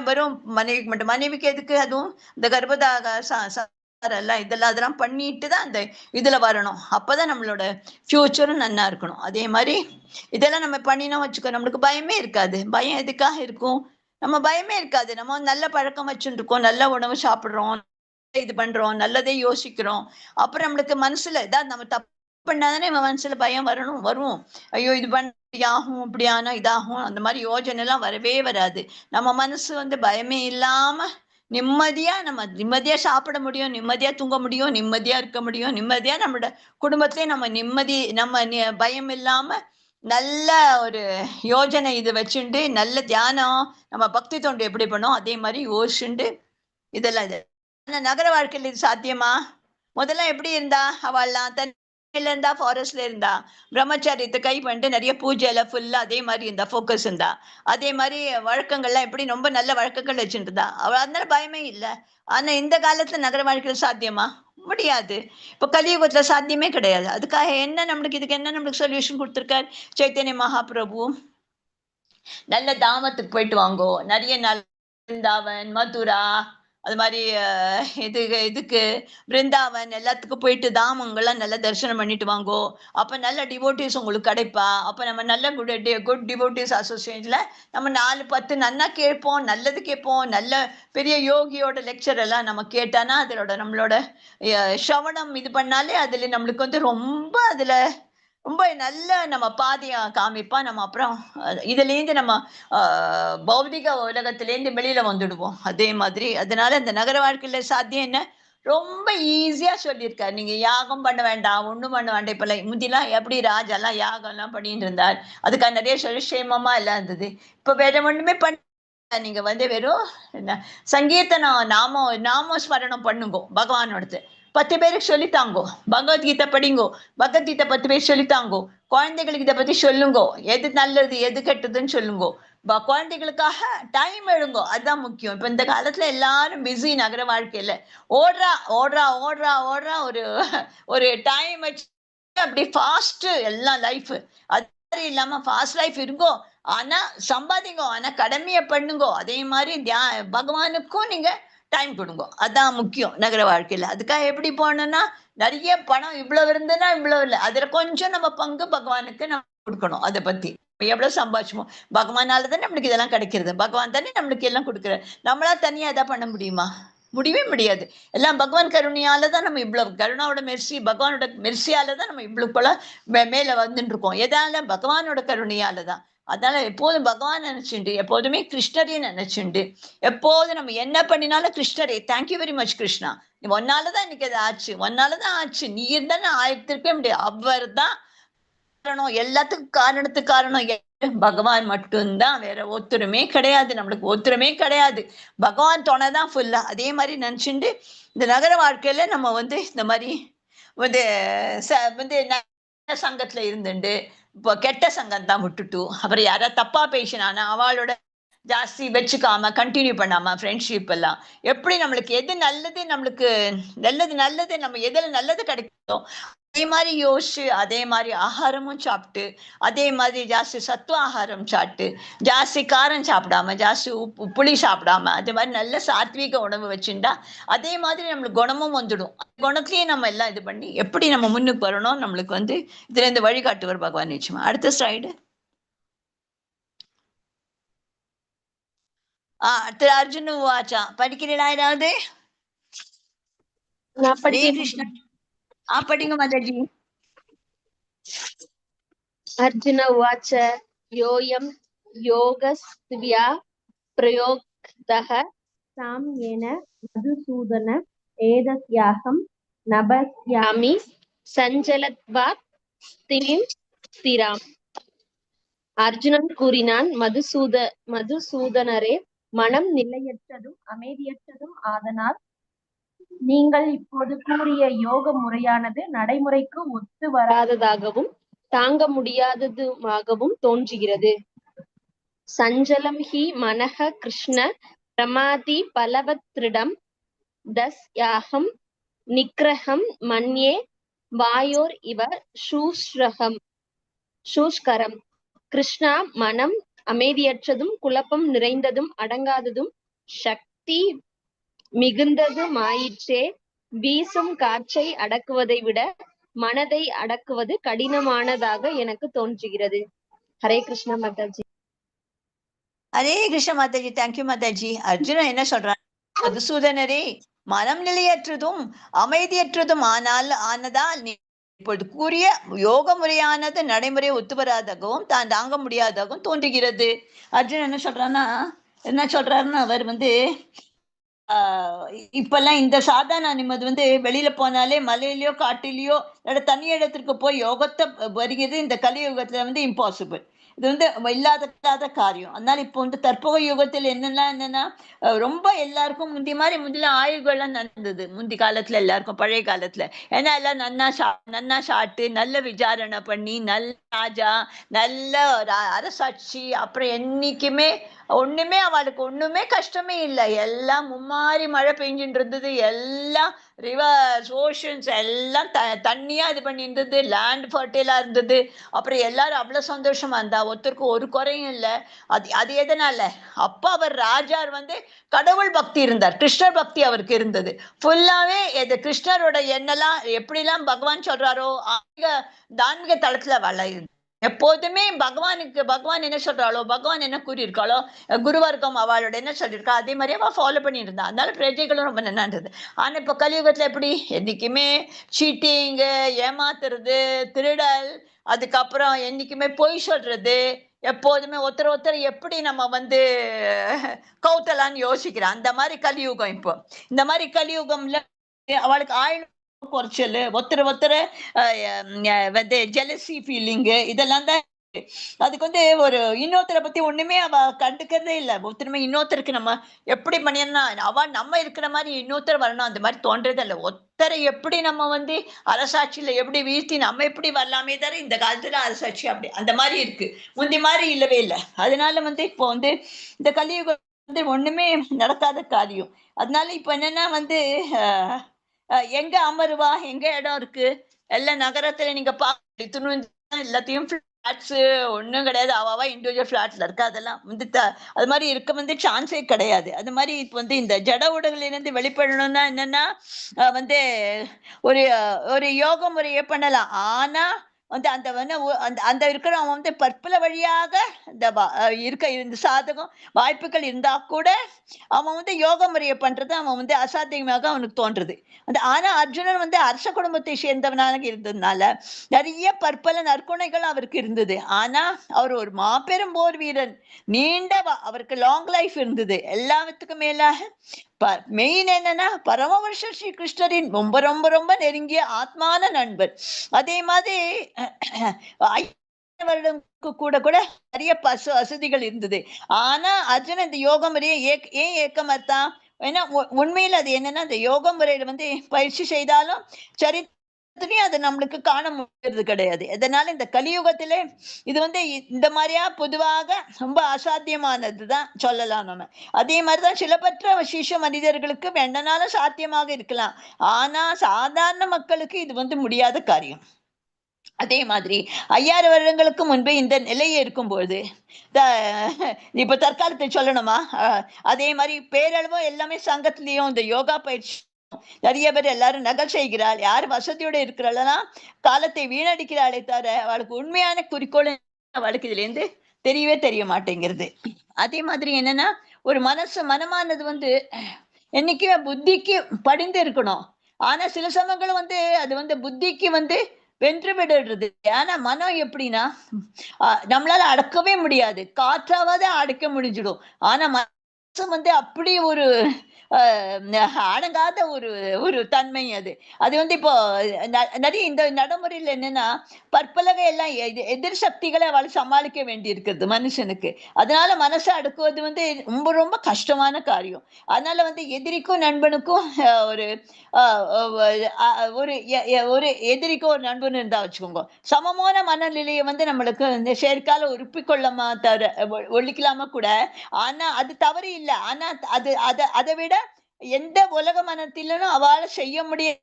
வெறும் மனைவிக்கு மட்டும். மனைவிக்கு எதுக்கு, அதுவும் இந்த கர்ப்பதாக எல்லாம் அதெல்லாம் பண்ணிட்டு தான் அந்த இதுல வரணும். அப்பதான் நம்மளோட ஃபியூச்சரும் நல்லா இருக்கணும். அதே மாதிரி இதெல்லாம் நம்ம பண்ணினோம் வச்சுக்கோ, நம்மளுக்கு பயமே இருக்காது. பயம் எதுக்காக இருக்கும்? நம்ம பயமே இருக்காது. நம்ம நல்ல பழக்கம் வச்சுட்டு இருக்கோம், நல்ல உணவு சாப்பிடுறோம், இது பண்றோம், நல்லதே யோசிக்கிறோம். அப்புறம் நம்மளுக்கு மனசுல ஏதாவது நம்ம தப்பு பண்ணாதானே நம்ம மனசுல பயம் வரும். ஐயோ இது பண்ண ஆகும், இப்படி ஆனா இதாகும், அந்த மாதிரி யோஜனை எல்லாம் வரவே வராது. நம்ம மனசு வந்து பயமே இல்லாம நிம்மதியா சாப்பிட முடியும், நிம்மதியா தூங்க முடியும், நிம்மதியா இருக்க முடியும், நிம்மதியா நம்மளோட குடும்பத்திலே நம்ம பயம் இல்லாம நல்ல ஒரு யோஜனை இது வச்சுண்டு நல்ல தியானம், நம்ம பக்தி தொண்டு எப்படி பண்ணோம் அதே மாதிரி யோசிச்சுண்டு இதெல்லாம் இது. நகர வாழ்க்கையில் இது சாத்தியமா? முதல்ல எப்படி இருந்தா அவள்லாம் இருந்தா, ஃபாரஸ்ட்ல இருந்தா, பிரம்மச்சாரியத்தை கை பண்ணிட்டு நிறைய பூஜையில ஃபுல்லா அதே மாதிரி இருந்தா, ஃபோக்கஸ் இருந்தா. அதே மாதிரி வழக்கங்கள்லாம் எப்படி ரொம்ப நல்ல வழக்கங்கள் வச்சுட்டு இருந்தா, அவள் அதனால பயமே இல்லை. ஆனா இந்த காலத்துல நகர வாழ்க்கையில் சாத்தியமா? முடியாது. இப்ப கலியுகத்துல சாத்தியமே கிடையாது. அதுக்காக இதுக்கு என்ன நம்மளுக்கு சொல்யூஷன் கொடுத்திருக்கார் சைத்தன்ய மகாபிரபு? நல்ல தாமத்துக்கு போயிட்டு வாங்கோ, நிறைய பிருந்தாவன், மதுரா, அது மாதிரி இதுக்கு பிருந்தாவன் எல்லாத்துக்கும் போயிட்டு தாமங்கள்லாம் நல்லா தரிசனம் பண்ணிட்டு வாங்கோ. அப்ப நல்ல டிவோட்டிஸ் உங்களுக்கு கிடைப்பா. அப்ப நம்ம நல்ல குட் டிவோட்டிஸ் அசோசியேஷன்ல நம்ம 4-10 நன்னா கேட்போம், நல்லது கேட்போம். நல்ல பெரிய யோகியோட லெக்சர் எல்லாம் நம்ம கேட்டானா நம்மளோட சவணம் இது பண்ணாலே அதுல நம்மளுக்கு வந்து ரொம்ப நல்ல நம்ம பாதையா காமிப்பா. நம்ம அப்புறம் இதுலேருந்து நம்ம பௌதிக உலகத்திலேருந்து வெளியில வந்துடுவோம். அதே மாதிரி அதனால இந்த நகர வாழ்க்கையில சாத்தியம் என்ன, ரொம்ப ஈஸியா சொல்லியிருக்காரு. நீங்க யாகம் பண்ண வேண்டாம், ஒண்ணும் பண்ண வேண்டாம். இப்ப முந்திலாம் எப்படி ராஜாலாம் யாகம் எல்லாம் பண்ணிட்டு இருந்தார், அதுக்காக நிறைய சுரக்ஷேமமா எல்லாம் இருந்தது. இப்ப வேற ஒண்ணுமே நீங்க வந்து வெறும் சங்கீர்த்தனம் நாம ஸ்மரணம் பண்ணுங்கோ, பகவானோடது 10 பேருக்கு சொல்லித்தாங்கோ, பகவத்கீதை படிங்கோ, பகவத்கீதை 10 பேர் சொல்லித்தாங்கோ, குழந்தைகளுக்கு இதை பத்தி சொல்லுங்கோ, எது நல்லது எது கெட்டதுன்னு சொல்லுங்கோ. குழந்தைகளுக்காக டைம் எடுங்கோ, அதுதான் முக்கியம். இப்ப இந்த காலத்துல எல்லாரும் பிஸி நகர வாழ்க்கையில ஓடுறா ஒரு டைம் வச்சு அப்படி ஃபாஸ்ட் எல்லாம் லைஃப். அது மாதிரி இல்லாம ஃபாஸ்ட் லைஃப் இருங்கோ, ஆனா சம்பாதிங்கோ, ஆனா கடமையை பண்ணுங்கோ. அதே மாதிரி பகவானுக்கும் நீங்க டைம் கொடுங்க, அதான் முக்கியம் நகர வாழ்க்கையில. அதுக்காக எப்படி போனோம்னா நிறைய பணம் இவ்வளவு இருந்ததுன்னா இவ்வளவு இல்லை, அதுல கொஞ்சம் நம்ம பங்கு பகவானுக்கு நம்ம கொடுக்கணும். அதை பத்தி எவ்வளவு சம்பாதிச்சோமோ பகவானால தானே நம்மளுக்கு இதெல்லாம் கிடைக்கிறது. பகவான் தானே நம்மளுக்கு எல்லாம் கொடுக்குற. நம்மளா தனியா எதா பண்ண முடியுமா? முடியவே முடியாது. எல்லாம் பகவான் கருணையால தான் நம்ம இவ்வளவு, கருணாவோட மெர்சி, பகவானோட மெர்சியால தான் நம்ம இவ்வளவு போல மேல வந்துட்டு இருக்கோம். எதால? பகவானோட கருணையால தான். அதனால எப்போதும் பகவான் நினைச்சுண்டு, எப்போதுமே கிருஷ்ணரையும் நினைச்சுண்டு, எப்போதும் நம்ம என்ன பண்ணினாலும் கிருஷ்ணரே, தேங்க்யூ வெரி மச் கிருஷ்ணா, ஒன்னாலதான் இன்னைக்கு அது ஆச்சு, ஒன்னாலதான் ஆச்சு, நீ இருந்தா நான் ஆயிரத்திருக்கவே முடியாது. அவர் தான் காரணம், எல்லாத்துக்கும் காரணத்துக்கு காரணம் பகவான் மட்டும்தான், வேற ஒத்துருமே கிடையாது. நம்மளுக்கு ஒத்துருமே கிடையாது, பகவான் துணைதான் ஃபுல்லா. அதே மாதிரி நினைச்சுண்டு இந்த நகர வாழ்க்கையில நம்ம வந்து இந்த மாதிரி வந்து சங்கத்துல இருந்துட்டு இப்போ கெட்ட சங்கம் தான் விட்டுட்டு, அப்புறம் யாராவது தப்பா பேசினானா அவளோட ஜாஸ்தி வச்சுக்காம கண்டினியூ பண்ணாம ஃப்ரெண்ட்ஷிப் எல்லாம் எப்படி நம்மளுக்கு எது நல்லது, நம்மளுக்கு நல்லது நம்ம எதுல நல்லது கிடைக்குதோ அதே மாதிரி யோசிச்சு அதே மாதிரி ஆகாரமும் சாப்பிட்டு அதே மாதிரி ஜாஸ்தி சத்துவ ஆகாரம் சாப்பிட்டு ஜாஸ்தி காரம் சாப்பிடாம ஜாஸ்தி புளி சாப்பிடாம அதே மாதிரி நல்ல சாத்வீக உணவு வச்சுட்டா அதே மாதிரி நம்மளுக்கு குணமும் வந்துடும். குணத்திலேயே நம்ம எல்லாம் இது பண்ணி எப்படி நம்ம முன்னுக்கு வரணும் நம்மளுக்கு வந்து இதுல இருந்து வழிகாட்டுவர் பகவான் நிச்சயமா. அடுத்த ஸ்லைடு. அடுத்து அர்ஜுன வாச்சா படிக்கிறீங்களா யாராவது? ஹரே கிருஷ்ணா. படிங்க மாதாஜி. அர்ஜுன உவாச்ச யோயம் யோகஸ்த்வ்யா பிரயோக்தः சாம்யேன மதுசூதன ஏதஸ்யாஹம் நபஸ்யாமி சஞ்சலத்வாத் ஸ்திரிம் ஸ்திராம். அர்ஜுனன் கூறினான், மதுசூதனரே, மனம் நிலையற்றதும் அமைதியற்றதும் ஆதனால் நீங்கள் இப்போது கூறிய யோக முறையானது நடைமுறைக்கு ஒத்து வராததாகவும் தாங்க முடியாததுமாகவும் தோன்றுகிறது. சஞ்சலம் ஹி மனஹ கிருஷ்ண பிரமாதி பலவத்ரிடம் தஸ்யாஹம் நிக்ரஹம் மன்யே வாயோர் இவ சூஷ்கரம். கிருஷ்ணா, மனம் அமைதியற்றதும் குழப்பம் நிறைந்ததும் அடங்காததும் சக்தி மிகுந்ததுமாயிற்றே. வீசும் காற்றை அடக்குவதை விட மனதை அடக்குவது கடினமானதாக எனக்கு தோன்றுகிறது. ஹரே கிருஷ்ணா மாதாஜி. ஹரே கிருஷ்ண மாதாஜி. தேங்க்யூ மாதாஜி. அர்ஜுனன் என்ன சொல்றான்? மதுசூதனரே, மனம் நிலையற்றதும் அமைதியற்றதும் ஆனதால் நீ இப்பொழுது கூறிய யோக முறையானது நடைமுறை ஒத்து வராதாகவும் தான் தாங்க முடியாதாகவும் தோன்றுகிறது. அர்ஜுனன் என்ன சொல்றாருன்னா அவர் வந்து இப்பெல்லாம் இந்த சாதாரண நிம்மதி வந்து வெளியில போனாலே மலையிலயோ காட்டிலேயோ தனி இடத்திற்கு போய் யோகத்தை வருகிறது இந்த கலியுகத்துல வந்து இம்பாசிபிள். இது வந்து இல்லாத காரியம். அதனால இப்போ வந்து தற்போக யுகத்தில் என்னன்னா ரொம்ப எல்லாருக்கும் முந்தில ஆய்வுகள்லாம் நடந்தது முந்தி காலத்துல எல்லாருக்கும் பழைய காலத்துல. ஏன்னா எல்லாம் நன்னா சாப்பிட்டு நல்ல விசாரணை பண்ணி நல்ல ராஜா நல்ல அரசாட்சி அப்புறம் என்னைக்குமே ஒண்ணுமே அவளுக்கு ஒண்ணுமே கஷ்டமே இல்லை. எல்லாம் மும்மாரி மழை பெஞ்சுட்டு இருந்தது. எல்லாம் ரிவர்ஸ் ஓஷன்ஸ் எல்லாம் தண்ணியா இது பண்ணி இருந்தது. லேண்ட் ஃபர்டைலா இருந்தது. அப்புறம் எல்லாரும் அவ்வளவு சந்தோஷமா இருந்தா. ஒருத்தருக்கு ஒரு குறையும் இல்லை. அது எதனால? அப்ப அவர் ராஜார் வந்து கடவுள் பக்தி இருந்தார். கிருஷ்ணர் பக்தி அவருக்கு இருந்தது. ஃபுல்லாவே கிருஷ்ணரோட என்னெல்லாம் எப்படிலாம் பகவான் சொல்றாரோ தார்மீக தளத்துல வளருது. எப்போதுமே பகவான் என்ன சொல்றாளோ பகவான் என்ன கூறியிருக்காளோ குருவர்க்கம் அவளோட என்ன சொல்லியிருக்கா அதே மாதிரி அவள் ஃபாலோ பண்ணிட்டு இருந்தா. அதனால பிரஜைகளும் ரொம்ப நல்லா இருந்தது. ஆனா இப்ப கலியுகத்துல எப்படி என்னைக்குமே சீட்டிங்கு ஏமாத்துறது திருடல் அதுக்கப்புறம் என்னைக்குமே பொய் சொல்றது எப்போதுமே ஒருத்தர் எப்படி நம்ம வந்து கௌத்தலான்னு யோசிக்கிறேன். அந்த மாதிரி கலியுகம். இப்போ இந்த மாதிரி கலியுகம்ல அவளுக்கு குறைச்சல் ஒருத்தர் வந்து ஜெலசி ஃபீலிங்கு இதெல்லாம் தான். அதுக்கு வந்து ஒரு இன்னொருத்தரை பத்தி ஒண்ணுமே அவ கண்டுக்கிறதே இல்லை. ஒருத்தருமே இன்னொருத்தருக்கு நம்ம எப்படி பண்ணினா நம்ம இருக்கிற மாதிரி இன்னொருத்தர் வரணும் அந்த மாதிரி தோன்றதே இல்லை. ஒருத்தரை எப்படி நம்ம வந்து அரசாட்சியில எப்படி வீழ்த்தி நம்ம எப்படி வரலாமே தவிர இந்த காலத்துல அரசாட்சி அப்படி அந்த மாதிரி இருக்கு. முந்தி மாதிரி இல்லவே இல்லை. அதனால வந்து இப்போ வந்து இந்த கலியுகம் வந்து ஒண்ணுமே நடக்காத காரியம். அதனால இப்ப என்னன்னா வந்து எங்க அமருவா எங்க இடம் இருக்கு எல்லா நகரத்துல நீங்க எல்லாத்தையும் ஃபிளாட்ஸ் ஒன்றும் கிடையாது. அவாவா இண்டிவிஜுவல் ஃபிளாட்ஸ்ல இருக்கு. அதெல்லாம் வந்து அது மாதிரி இருக்க வந்து சான்ஸே கிடையாது. அது மாதிரி இப்போ வந்து இந்த ஜட உடலிலிருந்து வெளிப்படணும்னா என்னன்னா வந்து ஒரு யோக முறையை பண்ணலாம். ஆனா வந்து அந்த இருக்கிற அவன் வந்து பற்பல வழியாக இந்த சாதகம் வாய்ப்புகள் இருந்தா கூட அவன் வந்து யோக முறையை பண்றது அவன் வந்து அசாத்தியமாக அவனுக்கு தோன்றுது. ஆனா அர்ஜுனன் வந்து அரச குடும்பத்தை சேர்ந்தவனாக இருந்ததுனால நிறைய பற்பல நற்குணைகள் அவருக்கு இருந்தது. ஆனா அவர் ஒரு மாபெரும் போர் வீரன். அவருக்கு லாங் லைஃப் இருந்தது. எல்லாத்துக்கும் மேலாக மெயின் என்னன்னா பரமவர்ஷ ஸ்ரீ கிருஷ்ணரின் ரொம்ப ரொம்ப ரொம்ப நெருங்கிய ஆத்மான நண்பர். அதே மாதிரி கூட நிறைய வசதிகள் இருந்தது. ஆனா அர்ஜுனன் இந்த யோக முறையை ஏன் ஏக்கமத்தான்? ஏன்னா உண்மையில அது என்னன்னா இந்த யோக முறையில வந்து பயிற்சி செய்தாலும் சரி அது நம்மளுக்கு காண முடியறது கிடையாது. இதனால இந்த கலியுகத்திலே இது இந்த மாதிரியா பொதுவாக ரொம்ப அசாத்தியமானதுதான் சொல்லலாம் நம்ம. அதே மாதிரிதான் சிலபற்ற விசேஷ மனிதர்களுக்கு வேண்டனாலும் சாத்தியமாக இருக்கலாம். ஆனா சாதாரண மக்களுக்கு இது முடியாத காரியம். அதே மாதிரி 5000 வருடங்களுக்கு முன்பே இந்த நிலையை இருக்கும்போது இப்ப தற்காலத்தை சொல்லணுமா? அதே மாதிரி பேரளவு எல்லாமே சங்கத்திலயும் இந்த யோகா பயிற்சி நிறைய பேர் எல்லாரும் நகல் செய்கிறாள். யார் வசதியோட இருக்கிறாள்னா காலத்தை வீணடிக்கிறாளே தவிர அவளுக்கு உண்மையான குறிக்கோள் அவளுக்கு இதுல இருந்து தெரியவே தெரிய மாட்டேங்கிறது. அதே மாதிரி என்னன்னா ஒரு மனமானது என்னைக்குமே புத்திக்கு படிந்து இருக்கணும். ஆனா சில சமயங்களும் அது புத்திக்கு வென்று விடுறது. ஆனா மனம் எப்படின்னா நம்மளால அடக்கவே முடியாது. காற்றாவது அடக்க முடிஞ்சிடும். ஆனா மனசு அப்படி ஒரு அடங்காத ஒரு தன்மை அது. அது இப்போ நிறைய இந்த நடைமுறையில என்னன்னா பற்பலகை எல்லாம் எதிர் சக்திகளை அவள் சமாளிக்க வேண்டி இருக்கிறது மனுஷனுக்கு. அதனால மனசை அடக்குவது ரொம்ப ரொம்ப கஷ்டமான காரியம். அதனால எதிரிக்கும் நண்பனுக்கும் ஒரு ஒரு எதிரிக்கும் ஒரு நண்பன் இருந்தா வச்சுக்கோங்க, சமமான மனநிலையை நம்மளுக்கு செயற்கால உறுப்பிக்கொள்ளமா தவிர ஒழிக்கலாமா கூட. ஆனா அது தவறு இல்லை. ஆனா அதை விட எந்த உலக மனத்திலும் அவளால செய்ய முடியாது.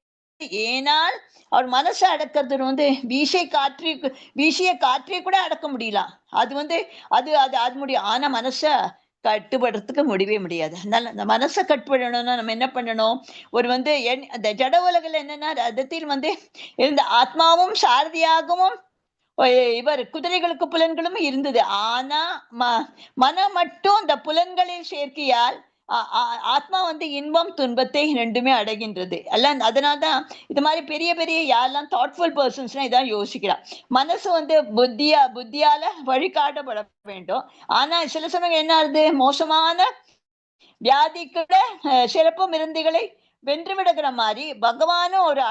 ஏனால் அவர் மனசை அடக்கிறது வீசிய காற்றை கூட அடக்க முடியலாம். அது அது அது அது முடியும். ஆனா மனசை கட்டுப்படுறதுக்கு முடியவே முடியாது. அதனால அந்த மனசை கட்டுப்படணும்னா நம்ம என்ன பண்ணணும்? அந்த ஜட உலகில் என்னன்னா ரதத்தில் இருந்த ஆத்மாவும் சாரதியாகவும் இவர் குதிரைகளுக்கு புலன்களும் இருந்தது. ஆனா மனம் மட்டும் இந்த புலன்களில் சேர்க்கையால் ஆத்மா இன்பம் துன்பத்தை ரெண்டுமே அடைகின்றது. எல்லாம் அதனால்தான் இது மாதிரி பெரிய பெரிய யாரெல்லாம் தாட்ஃபுல் பர்சன்ஸ்னா இதான் யோசிக்கிறார். மனசு புத்தியால வழிகாட்டப்பட வேண்டும். ஆனா சில சமயம் என்ன ஆகுது? மோசமான வியாதி கூட சிறப்பு மிருந்துகளை வென்று விடுகிற மாதிரி பகவானும் ஒரு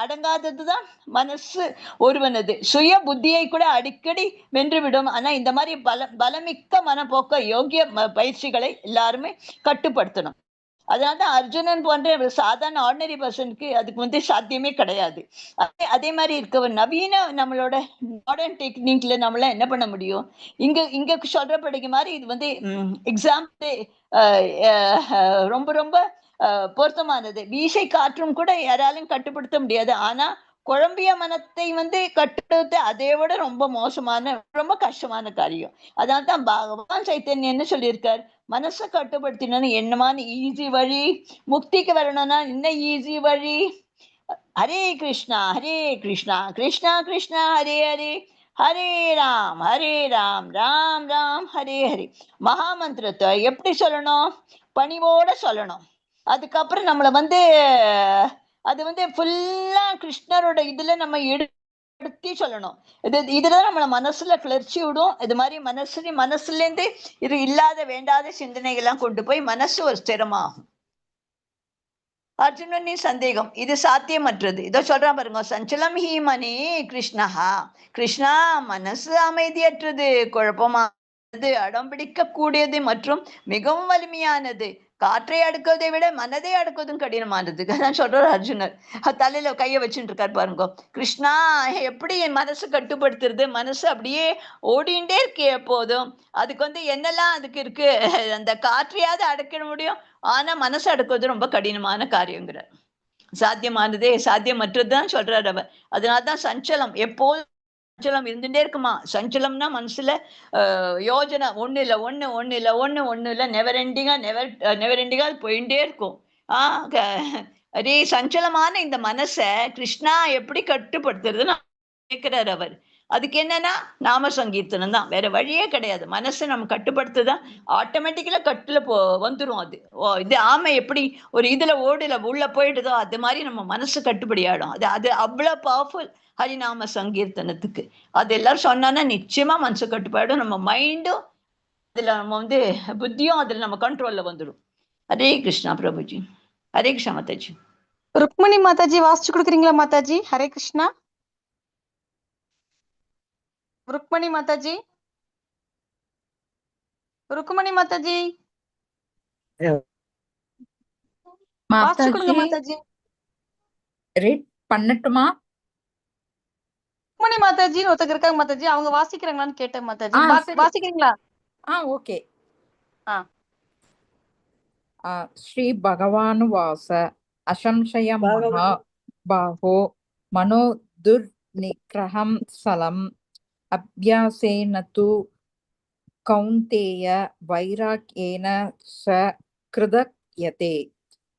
அடங்காததுதான் மனசு ஒருவனது சுய புத்தியை கூட அடிக்கடி வென்றுவிடும். ஆனா இந்த மாதிரி பலமிக்க மனப்போக்க யோகிய பயிற்சிகளை எல்லாருமே கட்டுப்படுத்தணும். அதனாலதான் அர்ஜுனன் போன்ற சாதாரண ஆர்டினரி பர்சனுக்கு அதுக்கு சாத்தியமே கிடையாது. அதே மாதிரி இருக்க நவீன நம்மளோட மாடர்ன் டெக்னிக்ல நம்மள என்ன பண்ண முடியும்? இங்க சொல்றபடிக்கு மாதிரி இது எக்ஸாம்பிள் ரொம்ப ரொம்ப பொருத்தமானது. வீசை காற்றும் கூட யாராலும் கட்டுப்படுத்த முடியாது. ஆனா குழம்பிய மனத்தை கட்டுப்படுத்த அதை விட ரொம்ப மோசமான ரொம்ப கஷ்டமான காரியம். அதனால்தான் பகவான் சைத்தன்யம் என்ன சொல்லியிருக்கார்? மனசை கட்டுப்படுத்தினு என்னமான ஈஸி வழி, முக்திக்கு வரணும்னா என்ன ஈஸி வழி? ஹரே கிருஷ்ணா கிருஷ்ணா கிருஷ்ணா ஹரே ஹரே, ஹரே ராம் ராம் ராம் ஹரே ஹரே. மகாமந்திரத்தை எப்படி சொல்லணும்? பணிவோட சொல்லணும். அதுக்கப்புறம் நம்மள அது ஃபுல்லா கிருஷ்ணரோட இதுல நம்ம எடுத்து சொல்லணும். இதுதான் நம்மள மனசுல கிளர்ச்சி விடும். இது மாதிரி மனசுல இருந்து இது இல்லாத வேண்டாத சிந்தனைகள்லாம் கொண்டு போய் மனசு ஒரு ஸ்திரமாகும். அர்ஜுனனின் சந்தேகம் இது சாத்தியமற்றது. இதோ சொல்றான் பாருங்க, சஞ்சலம் ஹி மணி கிருஷ்ணா மனசு அமைதியற்றது, குழப்பமானது, அடம் பிடிக்க கூடியது மற்றும் மிகவும் வலிமையானது. காற்றை அடுக்குவதை விட மனதை அடுக்குவதும் கடினமானது. அதான் சொல்றாரு அர்ஜுனர். தலையில கைய வச்சுட்டு இருக்காரு பாருங்க. கிருஷ்ணா எப்படி என் மனசு கட்டுப்படுத்துறது? மனசு அப்படியே ஓடிண்டே இருக்கே எப்போதும். அதுக்கு என்னெல்லாம் அதுக்கு இருக்கு? அந்த காற்றையாவது அடக்கிட முடியும். ஆனா மனசு அடக்குவது ரொம்ப கடினமான காரியங்கிறார். சாத்தியமற்றதுதான் சொல்றாரு அவர். அதனால்தான் சஞ்சலம் எப்போதும் சஞ்சலம் இருந்துட்டே இருக்குமா. சஞ்சலம்னா மனசுல யோஜனை ஒண்ணு இல்ல நெவர் எண்டிங்கா போயிட்டே இருக்கும். அதே சஞ்சலமான இந்த மனசை கிருஷ்ணா எப்படி கட்டுப்படுத்துறதுன்னு கேட்கிறார் அவர். அதுக்கு என்னன்னா நாம சங்கீர்த்தனம் தான், வேற வழியே கிடையாது. மனசை நம்ம கட்டுப்படுத்துதான் ஆட்டோமேட்டிக்கலா கட்டுல வந்துரும். அது இது ஆமை எப்படி ஒரு இதுல ஓடுல உள்ள போயிடுதோ அது மாதிரி நம்ம மனசு கட்டுப்படி ஆயிடும். அது அவ்வளவு பவர்ஃபுல் ஹரிநாம சங்கீர்த்தனத்துக்கு. அது எல்லாரும் சொன்னா நிச்சயமா மனசு கட்டுப்பாடும். நம்ம மைண்டும் அதுல நம்ம புத்தியும் அதுல நம்ம கண்ட்ரோல்ல வந்துடும். ஹரே கிருஷ்ணா பிரபுஜி. ஹரே கிருஷ்ணா மாதாஜி. ருக்மணி மாதாஜி வாசிச்சு கொடுக்குறீங்களா மாதாஜி? ஹரே கிருஷ்ணா. ருக்மணி மாதாஜி, ருக்மணி மாதாஜி வாசிச்சு கொடுங்க மாதாஜி. ரீட் பண்ணட்டுமா? ருக்மணி மாதாஜின்னு ஒருத்தங்க இருக்காங்க மாதாஜி, அவங்க வாசிக்கிறாங்களான்னு கேட்டேன் மாதாஜி. சரி. வாசிக்கிறீங்களா? ஓகே. ஆ. ஸ்ரீ பகவானுவாச அசம்சய மகா பாஹோ மனோ துர்நிக்ரஹம் சலம் அபியாசேன து கௌந்தேய வைராக்யேன ச கிருதயதே.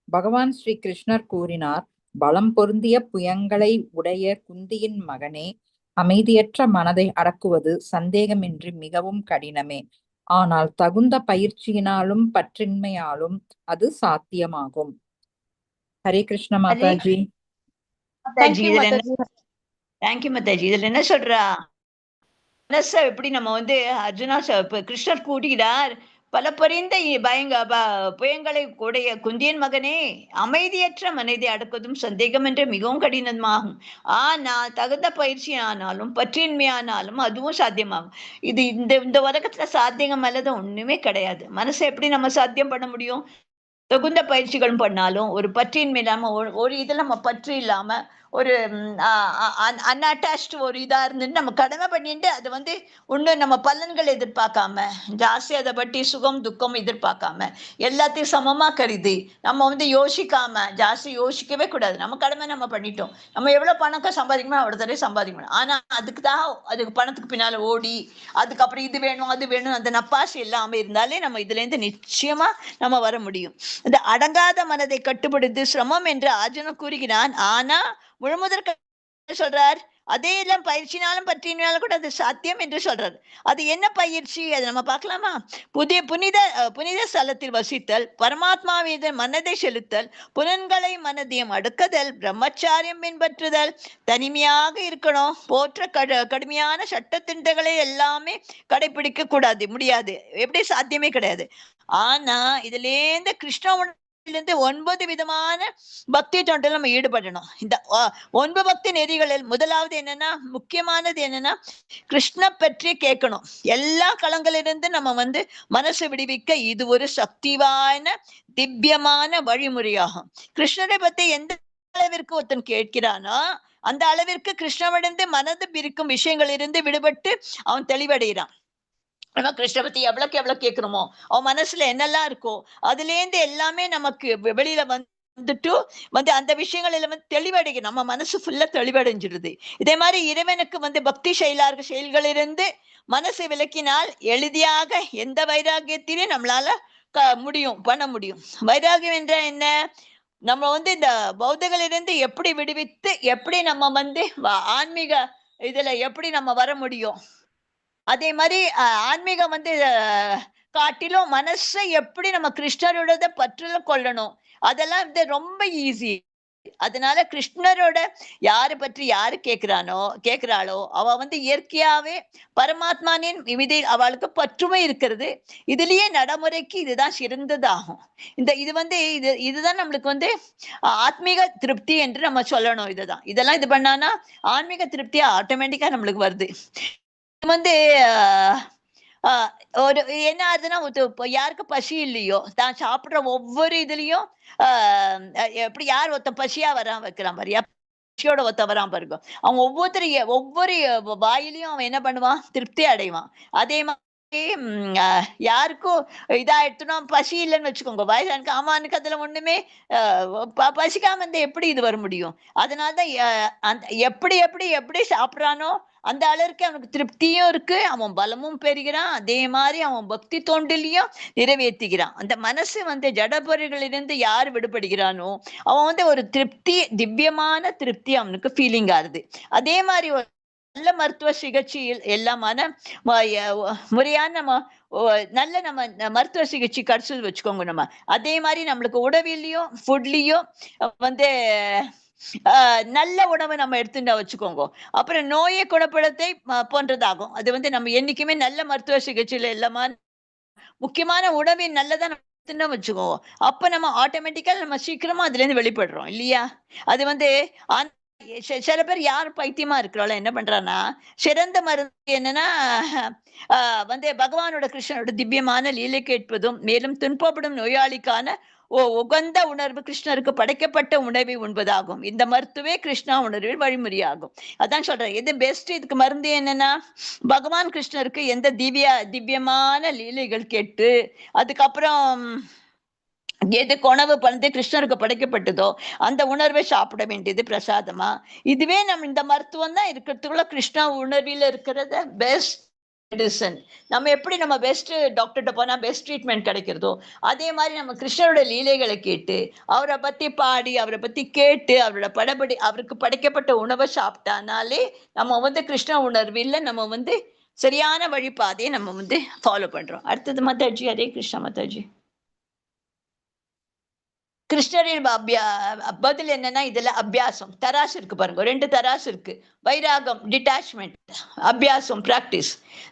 பகவான் ஸ்ரீ கிருஷ்ணர் கூறினார், பலம் பொருந்திய புயங்களை உடைய குந்தியின் மகனே, அமைதியற்ற மனதை அடக்குவது சந்தேகமின்றி மிகவும் கடினமே. ஆனால் தகுந்த பயிற்சியினாலும் பற்றின்மையாலும் அது சாத்தியமாகும். ஹரே கிருஷ்ண மாதாஜி. தேங்க்யூ மாதாஜி. தேங்க்யூ மாதாஜி. இதுல என்ன சொல்றா, மனச எப்படி நம்ம அர்ஜுனா கிருஷ்ணர் கூட்டிக்கிறார், பல பறிந்த புயங்களை கூடைய குந்தியன் மகனே, அமைதியற்ற மனதை அடக்குவதும் சந்தேகம் என்று மிகவும் கடினமாகும். ஆனால் தகுந்த பயிற்சி ஆனாலும் பற்றின்மையானாலும் அதுவும் சாத்தியமாகும். இது இந்த உலகத்துல சாத்தியம் அல்லது ஒண்ணுமே கிடையாது. மனசை எப்படி நம்ம சாத்தியம் பண்ண முடியும்? தகுந்த பயிற்சிகளும் பண்ணாலும் ஒரு பற்றின்மை இல்லாம ஒரு இதுல நம்ம பற்று இல்லாம ஒரு அன்அட்டாச்டு ஒரு இதா இருந்துட்டு நம்ம கடமை பண்ணிட்டு அது ஒன்றும் நம்ம பலன்கள் எதிர்பார்க்காம, ஜாஸ்தி அதை பற்றி சுகம் துக்கம் எதிர்பார்க்காம எல்லாத்தையும் சமமா கருதி நம்ம யோசிக்காம, ஜாஸ்தி யோசிக்கவே கூடாது. நம்ம கடமை நம்ம பண்ணிட்டோம். நம்ம எவ்வளவு பணம் சம்பாதிக்கணும் அவ்வளவு தடவை சம்பாதிக்கணும். ஆனா அதுக்கு பணத்துக்கு பின்னால ஓடி அதுக்கப்புறம் இது வேணும் அது வேணும் அந்த நப்பாசி இல்லாம இருந்தாலே நம்ம இதுல இருந்து நிச்சயமா நம்ம வர முடியும். இந்த அடங்காத மனதை கட்டுப்படுத்து சிரமம் என்று அர்ஜுனன் கூறுகிறான். ஆனா முழுமுதற் சொல்றார், அதே எல்லாம் பயிற்சினாலும் பற்றினாலும் கூட அது சாத்தியம் என்று சொல்றாரு. அது என்ன பயிற்சி? அதை நம்ம பார்க்கலாமா? புனித ஸ்தலத்தில் வசித்தல், பரமாத்மாவின் மனதை செலுத்தல், புலன்களை மனதையும் அடுக்குதல், பிரம்மச்சாரியம் பின்பற்றுதல், தனிமையாக இருக்கணும், போற்ற கடுமையான சட்டத்திட்டங்களை எல்லாமே கடைபிடிக்க கூடாது, முடியாது, எப்படி சாத்தியமே கிடையாது. ஆனா இதுல இருந்து கிருஷ்ண 9 விதமான பக்தி தொண்டில் நம்ம ஈடுபடணும். இந்த 9 பக்தி நெறிகளில் முதலாவது என்னன்னா, முக்கியமானது என்னன்னா, கிருஷ்ண பற்றி கேட்கணும். எல்லா களங்களிலிருந்து நம்ம மனசை விடுவிக்க இது ஒரு சக்திவான திவ்யமான வழிமுறையாகும். கிருஷ்ணரை பத்தி எந்த அளவிற்கு ஒருத்தன் கேட்கிறானோ அந்த அளவிற்கு கிருஷ்ணனிடந்து மனது பிரிக்கும் விஷயங்களிலிருந்து விடுபட்டு அவன் தெளிவடைகிறான். நம்ம கிருஷ்ண பத்தி எவ்வளவுக்கு எவ்வளவு கேட்கிறோமோ, அவன் மனசுல என்னெல்லாம் இருக்கோ அதுல இருந்து எல்லாமே நமக்கு வெளியில அந்த விஷயங்களில தெளிவடையும். நம்ம மனசு ஃபுல்லா தெளிவடைஞ்சிடுது. இதே மாதிரி இறைவனுக்கு பக்தி செயல்களிலிருந்து மனசை விலக்கினால் எளிதாக எந்த வைராகியத்திலையும் நம்மளால முடியும், பண்ண முடியும். வைராகியம் என்ற என்ன? நம்ம இந்த பௌத்தங்களிலிருந்து எப்படி விடுவித்து எப்படி நம்ம ஆன்மீக இதுல எப்படி நம்ம வர முடியும்? அதே மாதிரி ஆன்மீகம் காட்டிலும் மனசை எப்படி நம்ம கிருஷ்ணரோட பற்றுல கொள்ளணும், அதெல்லாம் ரொம்ப ஈஸி. அதனால கிருஷ்ணரோட யாரு பற்றி யாரு கேட்கிறாளோ அவ இயற்கையாவே பரமாத்மானின் விதியில் அவளுக்கு பற்றுமை இருக்கிறது. இதுலயே நடைமுறைக்கு இதுதான் சிறந்ததாகும். இதுதான் நம்மளுக்கு ஆத்மீக திருப்தி என்று நம்ம சொல்லணும். இதெல்லாம் இது பண்ணானா ஆன்மீக திருப்தி ஆட்டோமேட்டிக்கா நம்மளுக்கு வருது. ஒரு என்ன ஆகுதுன்னா, யாருக்கு பசி இல்லையோ தான் சாப்பிடுற ஒவ்வொரு இதுலயும் எப்படி யார் ஒருத்த பசியா வராம வைக்கிறான் பாரு, பசியோட ஒருத்த வராம பாருங்க, அவங்க ஒவ்வொரு வாயிலையும் அவன் என்ன பண்ணுவான், திருப்தி அடைவான். அதே மாதிரி யாருக்கும் இதாயிடுத்துனா பசி இல்லைன்னு வச்சுக்கோங்க, வயசானுக்கு ஆமானுக்கு அதுல ஒண்ணுமே பசிக்காம எப்படி இது வர முடியும்? அதனாலதான் எப்படி எப்படி எப்படி சாப்பிடுறானோ அந்த அளவுக்கு அவனுக்கு திருப்தியும் இருக்கு, அவன் பலமும் பெறுகிறான். அதே மாதிரி அவன் பக்தி தோண்டிலையும் நிறைவேற்றுகிறான். அந்த மனசு ஜடபொருள்களிலிருந்து யார் விடுபடுகிறானோ அவன் ஒரு திருப்தி, திவ்யமான திருப்தி அவனுக்கு ஃபீலிங் ஆகுது. அதே மாதிரி ஒரு நல்ல மருத்துவ சிகிச்சையில் எல்லாமான முறையான நல்ல நம்ம மருத்துவ சிகிச்சை கிடைச்சது வச்சுக்கோங்க. நம்ம அதே மாதிரி நம்மளுக்கு உணவிலையும் ஃபுட்லயும் நல்ல உணவை நம்ம எடுத்துட்டா வச்சுக்கோங்க, அப்புறம் நோயை குணப்படுத்தை போன்றதாகும். அது நம்ம என்னைக்குமே நல்ல மருத்துவ சிகிச்சையில எல்லாமா முக்கியமான உணவின் நல்லதா நம்ம வச்சுக்கோங்க. அப்ப நம்ம ஆட்டோமேட்டிக்கா நம்ம சீக்கிரமா அதுல இருந்து வெளிப்படுறோம் இல்லையா? அது சில பேர் யார் பைத்தியமா இருக்கிறாளோ என்ன பண்றான்னா, சிறந்த மருந்து என்னன்னா பகவானோட கிருஷ்ணனோட திவ்யமான லீலை கேட்பதும் மேலும் துன்பப்படும் நோயாளிக்கான உகந்த உணர்வு கிருஷ்ணருக்கு படைக்கப்பட்ட உணவை உண்பதாகும். இந்த மருத்துவே கிருஷ்ணா உணர்வில் வழிமுறையாகும். அதான் சொல்றேன், எது பெஸ்ட் இதுக்கு மருந்து என்னன்னா, பகவான் கிருஷ்ணருக்கு எந்த திவ்யமான லீலைகள் கேட்டு அதுக்கப்புறம் எது உணவு வந்து கிருஷ்ணருக்கு படைக்கப்பட்டதோ அந்த உணர்வை சாப்பிட வேண்டியது பிரசாதமா. இதுவே நம்ம இந்த மருத்துவம் தான் இருக்கிறதுக்குள்ள கிருஷ்ணா உணர்வில் இருக்கிறத பெஸ்ட் மெடிசன். நம்ம எப்படி நம்ம பெஸ்ட் டாக்டர்கிட்ட போனா பெஸ்ட் ட்ரீட்மெண்ட் கிடைக்கிறதோ அதே மாதிரி நம்ம கிருஷ்ணரோட லீலைகளை கேட்டு அவரை பத்தி பாடி அவரை பத்தி கேட்டு அவரோட படபடி அவருக்கு படைக்கப்பட்ட உணவை சாப்பிட்டானாலே நம்ம வந்து கிருஷ்ண உணர்வில் நம்ம வந்து சரியான வழிபாதையை நம்ம வந்து ஃபாலோ பண்றோம். அடுத்தது மாதாஜி. ஹரே கிருஷ்ணா மாதாஜி. கிருஷ்ணரின் பதில் என்னன்னா, இதுல அபியாசம் தராசு இருக்கு பாருங்க, 2 தராசு இருக்கு. வைராகம் டிட்டாச்மெண்ட், அபியாசம் பிராக்டிஸ்.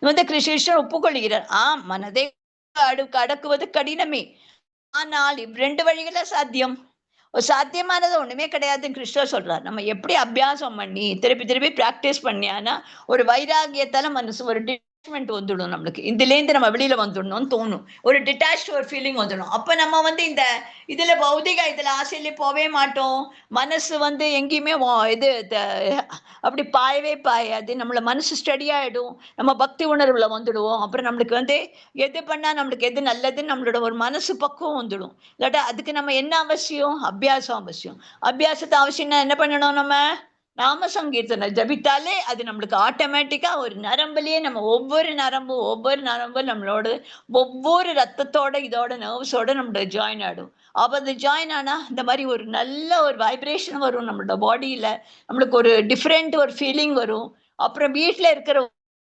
வந்து கிருஷ்ணர் ஒப்புக்கொள்கிறார், மனதை அடக்குவது கடினமே, ஆனால் 2 வழிகள சாத்தியம். சாத்தியமானது ஒண்ணுமே கிடையாதுன்னு கிருஷ்ணர் சொல்றார். நம்ம எப்படி அபியாசம் பண்ணி திருப்பி திருப்பி பிராக்டிஸ் பண்ணியானா ஒரு வைராகியத்தால மனசு ஒரு டிட்டாச்மெண்ட் வந்துடும். நம்மளுக்கு இதுலேருந்து நம்ம வெளியில வந்துடணும்னு தோணும், ஒரு டிட்டாச் ஒரு ஃபீலிங் வந்துடும். அப்ப நம்ம வந்து இந்த இதுல பௌதிக இதுல ஆசையிலே போவே மாட்டோம். மனசு வந்து எங்கேயுமே இது அப்படி பாயவே பாயாது. நம்மள மனசு ஸ்டடி ஆயிடும், நம்ம பக்தி உணர்வுல வந்துடுவோம். அப்புறம் நம்மளுக்கு வந்து எது பண்ணா நம்மளுக்கு எது நல்லதுன்னு நம்மளோட ஒரு மனசு பக்குவம் வந்துடும். இல்லாட்டா அதுக்கு நம்ம என்ன அவசியம், அபியாசம் அவசியம். அபியாசத்தை அவசியம்னா என்ன பண்ணணும், நம்ம நாம சங்கீர்த்தனை ஜபித்தாலே அது நம்மளுக்கு ஆட்டோமேட்டிக்கா ஒரு நரம்புலயே நம்ம ஒவ்வொரு நரம்பு நம்மளோட ஒவ்வொரு ரத்தத்தோட இதோட நர்வ்ஸோட நம்மளோட ஜாயின் ஆயிடும். அப்ப அது ஜாயின் ஆனா இந்த மாதிரி ஒரு நல்ல ஒரு வைப்ரேஷன் வரும் நம்மளோட பாடியில, நம்மளுக்கு ஒரு டிஃப்ரெண்ட் ஒரு ஃபீலிங் வரும். அப்புறம் வீட்டுல இருக்கிற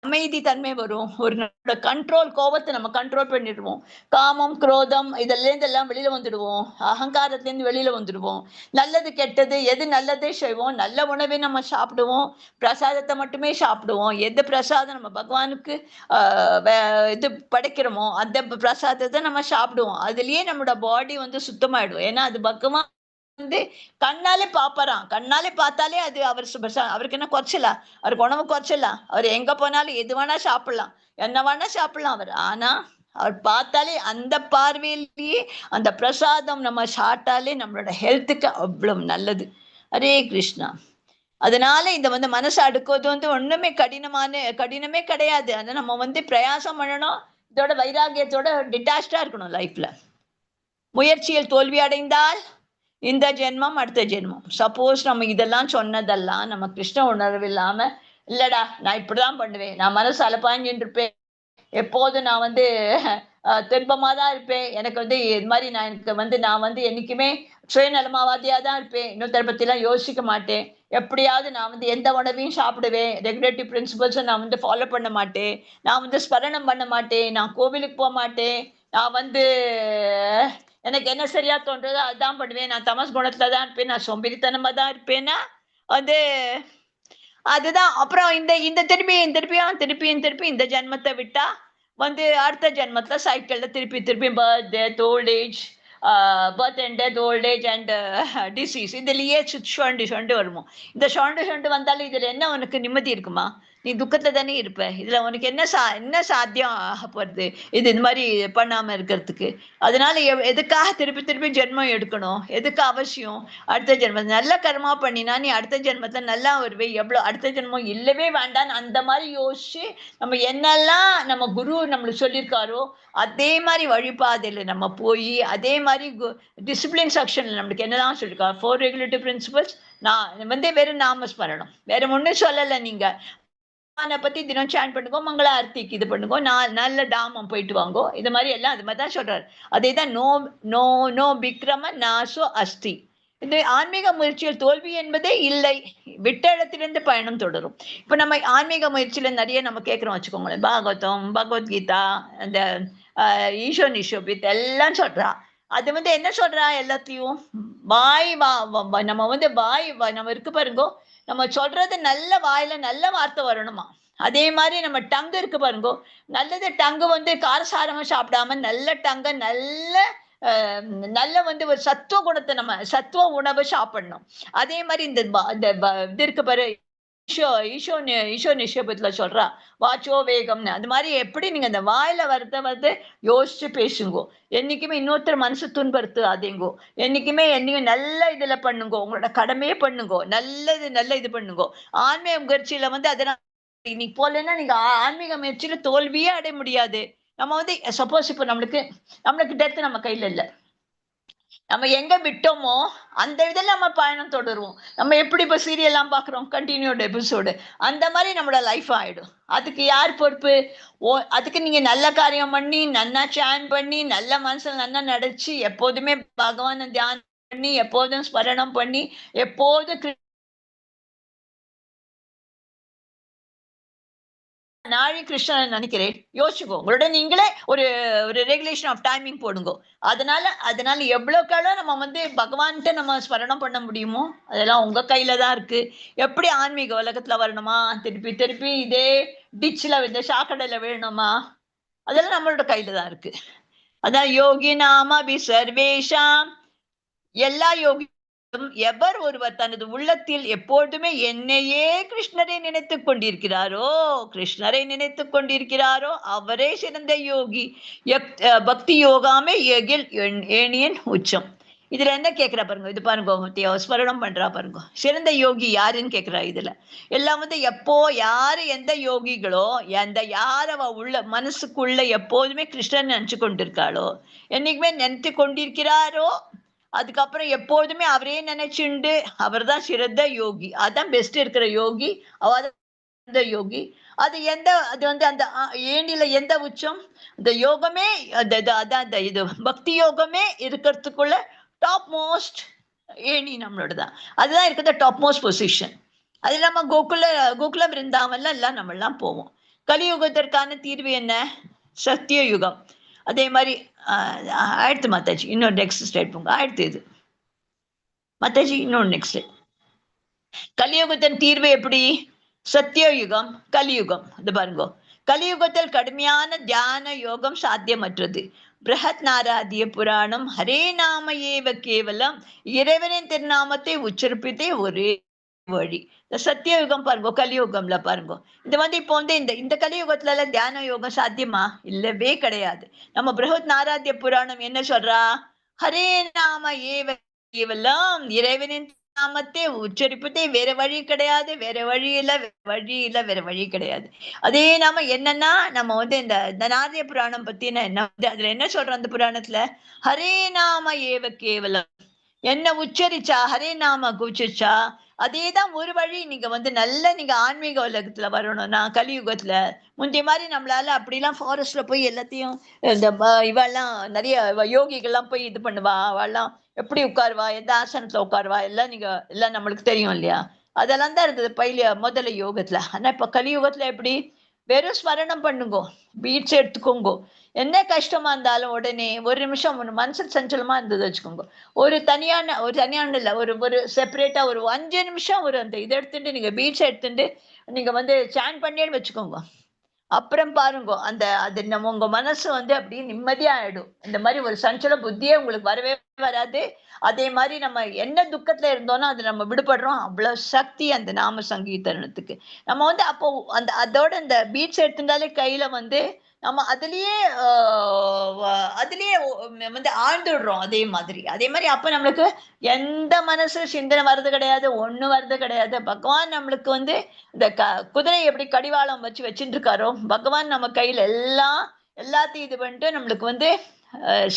அமைதி தன்மை வரும். ஒரு நம்மளோட கண்ட்ரோல், கோபத்தை நம்ம கண்ட்ரோல் பண்ணிடுவோம். காமம் குரோதம் இதெல்லாம் வெளியில வந்துடுவோம். அகங்காரத்திலேருந்து வெளியில வந்துடுவோம். நல்லது கெட்டது எது நல்லதே செய்வோம். நல்ல உணவை நம்ம சாப்பிடுவோம். பிரசாதத்தை மட்டுமே சாப்பிடுவோம். எது பிரசாதம் நம்ம பகவானுக்கு இது படைக்கிறோமோ அந்த பிரசாதத்தை நம்ம சாப்பிடுவோம். அதுலயே நம்மளோட பாடி வந்து சுத்தமாயிடும். ஏன்னா அது பகவான் வந்து கண்ணாலே பாப்பறான். கண்ணாலே பார்த்தாலே அது அவருக்கு என்ன குறைச்சலா, அவருக்கு உணவு குறைச்சலா, அவர் எங்க போனாலும் எது வேணா சாப்பிடலாம், என்ன வேணா சாப்பிடலாம் அவர். ஆனா அவர் பார்த்தாலே அந்த பார்வையிலேயே அந்த பிரசாதம் நம்ம சாப்பிட்டாலே நம்மளோட ஹெல்த்துக்கு அவ்வளவு நல்லது. ஹரே கிருஷ்ணா. அதனால இந்த வந்து மனசு அடுக்குவது வந்து ஒண்ணுமே கடினமே கிடையாது. ஆனா நம்ம வந்து பிரயாசம் பண்ணணும், இதோட வைராகியத்தோட டிட்டாச்சா இருக்கணும் லைஃப்ல. முயற்சியில் தோல்வி அடைந்தால் இந்த ஜென்மம் அடுத்த ஜென்மம். சப்போஸ் நம்ம இதெல்லாம் சொன்னதெல்லாம் நம்ம கிருஷ்ண உணர்வு இல்லாம, இல்லடா நான் இப்படிதான் பண்ணுவேன், நான் மனசு அலப்பாஞ்சின்னு இருப்பேன், எப்போதும் நான் வந்து துன்பமா தான் இருப்பேன், எனக்கு வந்து இது மாதிரி நான் வந்து என்னைக்குமே சுயநலமாவாதியா தான் இருப்பேன், இன்னொருத்தரை பத்தி எல்லாம் யோசிக்க மாட்டேன், எப்படியாவது நான் வந்து எந்த உணவையும் சாப்பிடுவேன், ரெகுலேட்டிவ் பிரின்சிபல்ஸும் நான் வந்து ஃபாலோ பண்ண மாட்டேன், நான் வந்து ஸ்மரணம் பண்ண மாட்டேன், நான் கோவிலுக்கு போக மாட்டேன், நான் வந்து எனக்கு என்ன சரியா தோன்றதோ அதான் பண்ணுவேன், நான் தமஸ் குணத்துல தான் இருப்பேன், நான் சோம்பேறித்தனமா தான் இருப்பேன்னா வந்து அதுதான். அப்புறம் இந்த திருப்பி இந்த ஜென்மத்தை விட்டா வந்து அடுத்த ஜென்மத்துல சைக்கிள்ல திருப்பி birth death old age, birth and death old age and disease இதுலயே சுண்டு வருமோ. இந்த சுண்டு வந்தாலும் இதுல என்ன உனக்கு நிம்மதி இருக்குமா? நீ துக்கத்துல தானே இருப்ப. இதுல உனக்கு என்ன சாத்தியம் ஆக போறது இது மாதிரி பண்ணாம இருக்கிறதுக்கு? அதனால எதுக்காக திருப்பி ஜென்மம் எடுக்கணும்? எதுக்கு அவசியம்? அடுத்த ஜென்மம் நல்ல கர்மா பண்ணினா நீ அடுத்த ஜென்மத்துல நல்லா வருவே. எவ்வளவு அடுத்த ஜென்மம் இல்லவே வேண்டான்னு அந்த மாதிரி யோசிச்சு நம்ம என்னெல்லாம் நம்ம குரு நம்மளுக்கு சொல்லியிருக்காரோ அதே மாதிரி வழிபாதையில நம்ம போய் அதே மாதிரி டிசிப்ளின் செக்ஷன்ல நம்மளுக்கு என்னதான் சொல்லியிருக்காரு, 4 ரெகுலேட்டிவ் பிரின்சிபல்ஸ். நான் வந்து வெறும் நாமஸ்மரணம், வேற ஒண்ணும் சொல்லல. நீங்க பத்தி தினம் சாண்ட் பண்ணுங்க, மங்கள ஆர்த்திக்கு இது பண்ணுங்க, நல்ல தாமம் போயிட்டு வாங்கோ, இது மாதிரி எல்லாம் அது மாதிரி தான் சொல்றாரு. அதேதான் நோ விக்ரம நாசோ அஸ்தி. இந்த ஆன்மீக முயற்சியில் தோல்வி என்பதே இல்லை, விட்ட இடத்திலிருந்து பயணம் தொடரும். இப்ப நம்ம ஆன்மீக முயற்சியில நிறைய நம்ம கேட்கிறோம் வச்சுக்கோங்களேன், பாகவதம், பகவத்கீதா, அந்த ஈஷோ நிஷோபித் எல்லாம் சொல்றா. அது வந்து என்ன சொல்றா, எல்லாத்தையும் நம்ம வந்து நம்ம இருக்கு பாருங்கோ, நம்ம சொல்றது நல்ல வாயில நல்ல வார்த்தை வரணுமா. அதே மாதிரி நம்ம டங்கு இருக்கு பாருங்கோ, நல்லது டங்கு வந்து காரசாரமா சாப்பிடாம நல்ல டங்க நல்ல வந்து ஒரு சத்துவ குணத்தை நம்ம சத்துவ உணவை சாப்பிடணும். அதே மாதிரி இந்த இது இருக்கு பாரு ஈஷோ நிஷேபத்துல சொல்றா வாச்சோ வேகம்னு. அது மாதிரி எப்படி நீங்க அந்த வாயில வரத யோசிச்சு பேசுங்கோ. என்னைக்குமே இன்னொருத்தர் மனசு துன்படுத்தாதீங்கோ. என்னைக்குமே நல்ல இதுல பண்ணுங்கோ, உங்களோட கடமையே பண்ணுங்கோ, நல்ல இது பண்ணுங்கோ. ஆன்மீக முயற்சியில அதெல்லாம் இன்னைக்கு போலன்னா நீங்க ஆன்மீக முயற்சியில தோல்வியே அடைய முடியாது. நம்ம சப்போஸ் இப்ப நம்மளுக்கு டெத் நம்ம கையில இல்ல, நம்ம எங்க விட்டோமோ அந்த இதில் நம்ம பயணம் தொடருவோம். நம்ம எப்படி இப்ப சீரியல்லாம் பாக்குறோம், கண்டினியூட் எபிசோடு, அந்த மாதிரி நம்மளோட லைஃப் ஆயிடும். அதுக்கு யார் பொறுப்பு? அதுக்கு நீங்க நல்ல காரியம் பண்ணி, நல்லா சான் பண்ணி, நல்ல மனசுல நல்லா நடிச்சு, எப்போதுமே பகவான தியானம் பண்ணி, எப்போதும் ஸ்மரணம் பண்ணி, எப்போதும் நாளை கிருஷ்ணன் நினைக்கிறேன் யோசிச்சுக்கோ. உங்களோட நீங்களே ஒரு ஒரு ரெகுலேஷன் ஆஃப் டைமிங் போடுங்க. அதனால எவ்வளவுக்கால நம்ம பகவான்கிட்ட நம்ம ஸ்மரணம் பண்ண முடியுமோ அதெல்லாம் உங்க கையில தான் இருக்கு. எப்படி ஆன்மீக உலகத்துல வரணுமா, திருப்பி திருப்பி இதே டிச்ல இந்த சாக்கடையில வேணுமா, அதெல்லாம் நம்மளோட கையில தான் இருக்கு. அதான் யோகி நாம பி சர்வேஷாம், எல்லா யோகி எவர் ஒருவர் தனது உள்ளத்தில் எப்பொழுதுமே என்னையே கிருஷ்ணரை நினைத்துக் கொண்டிருக்கிறாரோ அவரே சிறந்த யோகி. பக்தி யோகாமே எகில் ஏணியன் உச்சம். இதுல என்ன கேக்குறா பாருங்க, இது பாருங்க, ஸ்மரணம் பண்றா பாருங்க, சிறந்த யோகி யாருன்னு கேக்குறா. இதுல எல்லாம் எப்போ யாரு எந்த யோகிகளோ யார் அவ உள்ள மனசுக்குள்ள எப்போதுமே கிருஷ்ணன் நினைச்சு கொண்டிருக்காளோ, என்னைக்குமே நினைத்து கொண்டிருக்கிறாரோ, அதுக்கப்புறம் எப்போதுமே அவரே நினைச்சுண்டு அவர் தான் சிறந்த யோகி, அதான் பெஸ்ட் இருக்கிற யோகி, அவ யோகி. அது அந்த ஏணில எந்த உச்சம், இந்த யோகமே அதான் இது பக்தி யோகமே இருக்கிறதுக்குள்ள டாப் மோஸ்ட் ஏணி நம்மளோடதான். அதுதான் இருக்கிற டாப் மோஸ்ட் பொசிஷன். அது நம்ம கோகுலம் இருந்தாமல்லாம் எல்லாம் நம்ம எல்லாம் போவோம். கலியுகத்திற்கான தீர்வு என்ன? சத்திய யுகம். அதே மாதிரி ஆயிடுத்து மாதாஜி. இன்னொரு நெக்ஸ்ட் ஸ்டேட் போங்க. ஆயிடுத்து இது மாதாஜி. இன்னொன்று நெக்ஸ்ட், கலியுகத்தின் தீர்வு எப்படி? சத்தியயுகம், கலியுகம். இது பாருங்க, கலியுகத்தில் கடுமையான தியான யோகம் சாத்தியமற்றது. பிரஹத் நாராதிய புராணம் ஹரே நாம ஏவ கேவலம், இறைவனின் திருநாமத்தை உச்சரிப்பதே ஒரே வழி. இந்த சத்தியயுகம் பாருங்க, கலியுகம்ல பாருங்க, இது இப்போ இந்த கலியுகத்துல எல்லாம் தியான யோகம் சாத்தியமா? இல்லவே கிடையாது. நம்ம பிரஹத் நாராதிய புராணம் என்ன சொல்றா? ஹரே நாம ஏவ கேவலம், இறைவனின் நாமத்தை உச்சரிப்பதே வேற வழி கிடையாது, வேற வழி கிடையாது. அதே நாம என்னன்னா நம்ம இந்த நாரிய புராணம் பத்தின என்ன அதுல என்ன சொல்றோம்? அந்த புராணத்துல ஹரே நாம ஏவ கேவலம், என்ன உச்சரிச்சா, ஹரே நாம உச்சரிச்சா அதேதான் ஒரு வழி. நீங்க நீங்க ஆன்மீக உலகத்துல வரணும்னா கலியுகத்துல முந்தைய மாதிரி நம்மளால அப்படிலாம் ஃபாரஸ்ட்ல போய் எல்லாத்தையும் இந்த இவெல்லாம் நிறைய யோகிகள்லாம் போய் இது பண்ணுவா, அவெல்லாம் எப்படி உட்காருவா, எந்த ஆசனத்துல உட்காருவா, எல்லாம் நம்மளுக்கு தெரியும் இல்லையா? அதெல்லாம் தான் இருந்தது முதல்ல யோகத்துல. ஆனா இப்ப கலியுகத்துல எப்படி? வெறும் ஸ்மரணம் பண்ணுங்கோ, பீட்ஸ் எடுத்துக்கோங்கோ. என்ன கஷ்டமா இருந்தாலும் உடனே ஒரு நிமிஷம் மனசு சஞ்சலமா இருந்தது வச்சுக்கோங்க, ஒரு தனியான இல்ல, ஒரு செப்பரேட்டா ஒரு 5 நிமிஷம் அந்த இதை எடுத்துட்டு நீங்க பீட்ஸ் எடுத்துட்டு நீங்க சான் பண்ணேன்னு வச்சுக்கோங்க. அப்புறம் பாருங்க, அது நம்ம உங்க மனசு அப்படியே நிம்மதியா ஆயிடும். இந்த மாதிரி ஒரு சஞ்சல புத்தியே உங்களுக்கு வரவே வராது. அதே மாதிரி நம்ம என்ன துக்கத்துல இருந்தோம்னா அது நம்ம விடுபடுறோம். அவ்வளவு சக்தி அந்த நாம சங்கீதனத்துக்கு. நம்ம அப்போ அதோட இந்த பீட்ஸ் எடுத்துட்டாலே கையில நம்ம அதுலயே ஆழ்ந்துடுறோம். அதே மாதிரி அப்ப நம்மளுக்கு எந்த மனசு சிந்தனை வர்றது கிடையாது, ஒண்ணு வர்றது கிடையாது. பகவான் நம்மளுக்கு இந்த குதிரை எப்படி கடிவாளம் வச்சுட்டு இருக்காரோ, பகவான் நம்ம கையில எல்லாத்தையும் இது பண்ணிட்டு நம்மளுக்கு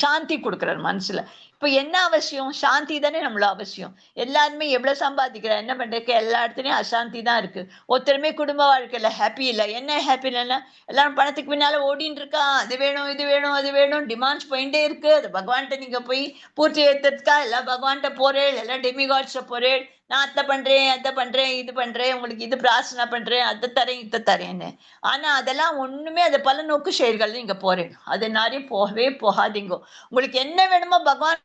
சாந்தி கொடுக்குறாரு மனசுல. இப்ப என்ன அவசியம்? சாந்தி தானே நம்மள அவசியம். எல்லாருமே எவ்வளவு சம்பாதிக்கிற, என்ன பண்றதுக்கு, எல்லா இடத்துலயும் அசாந்தி தான் இருக்கு. ஒருத்தருமே குடும்ப வாழ்க்கையில ஹாப்பி இல்லை. என்ன ஹாப்பி இல்லைன்னா எல்லாரும் பணத்துக்கு பின்னால ஓடின்னு இருக்கா, அது வேணும் இது வேணும் அது வேணும், டிமாண்ட்ஸ் போயிட்டே இருக்கு. அது பகவான்கிட்ட நீங்க போய் பூர்த்தி ஏத்துறதுக்கா எல்லாம் பகவான்கிட்ட போறேன், எல்லாம் டெமிகாட்ஸ்ட போறேன், நான் அதை பண்றேன் இது பண்றேன், உங்களுக்கு இது பிரார்த்தனை பண்றேன், அதை தரேன் இதை தரேன்னு. ஆனா அதெல்லாம் ஒண்ணுமே அது பல நோக்கு செயல்கள் நீங்க போறேன். அது நிறைய போகவே போகாதீங்க. உங்களுக்கு என்ன வேணுமோ பகவான்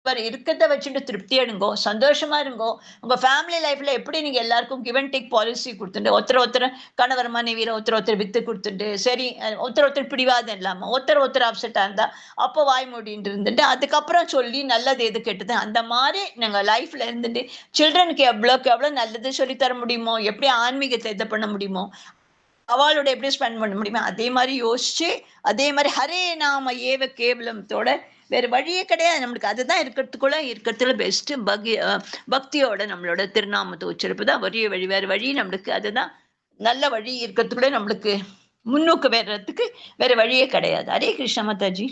இருக்கிறத வச்சுட்டு திருப்தி அடைங்கோ, சந்தோஷமா இருங்கோ. உங்க ஃபேமிலி லைஃப்ல எப்படி நீங்க எல்லாருக்கும் கிவ் அண்ட் டேக் பாலிசி கொடுத்துட்டு ஒருத்தர் கணவர் மனைவியில ஒருத்தர் வித்து கொடுத்துட்டு சரி ஒருத்தர் பிடிவாதம் இல்லாம ஒருத்தர் அப்செட்டா இருந்தா அப்போ வாய் மூடிட்டு இருந்துட்டு அதுக்கப்புறம் சொல்லி நல்லது எது கெட்டது அந்த மாதிரி நாங்க லைஃப்ல இருந்துட்டு சில்ட்ரனுக்கு எவ்வளவு நல்லது சொல்லி தர முடியுமோ, எப்படி ஆன்மீகத்தை இது பண்ண முடியுமோ, அவளோட எப்படி ஸ்பெண்ட் பண்ண முடியுமோ அதே மாதிரி யோசிச்சு அதே மாதிரி ஹரே நாம ஏவ கேவலத்தோட வேற வழியே கிடையாது நம்மளுக்கு. அதுதான் இருக்கிறதுல பெஸ்ட் பக்தியோட நம்மளோட திருநாமத்தை உச்சரிப்பு தான் வழிய வழி. வேற வழி நம்மளுக்கு அதுதான் நல்ல வழி. இருக்கிறதுக்குள்ள நம்மளுக்கு முன்னோக்கு வர்றதுக்கு வேற வழியே கிடையாது. ஹரே கிருஷ்ண மாதாஜி.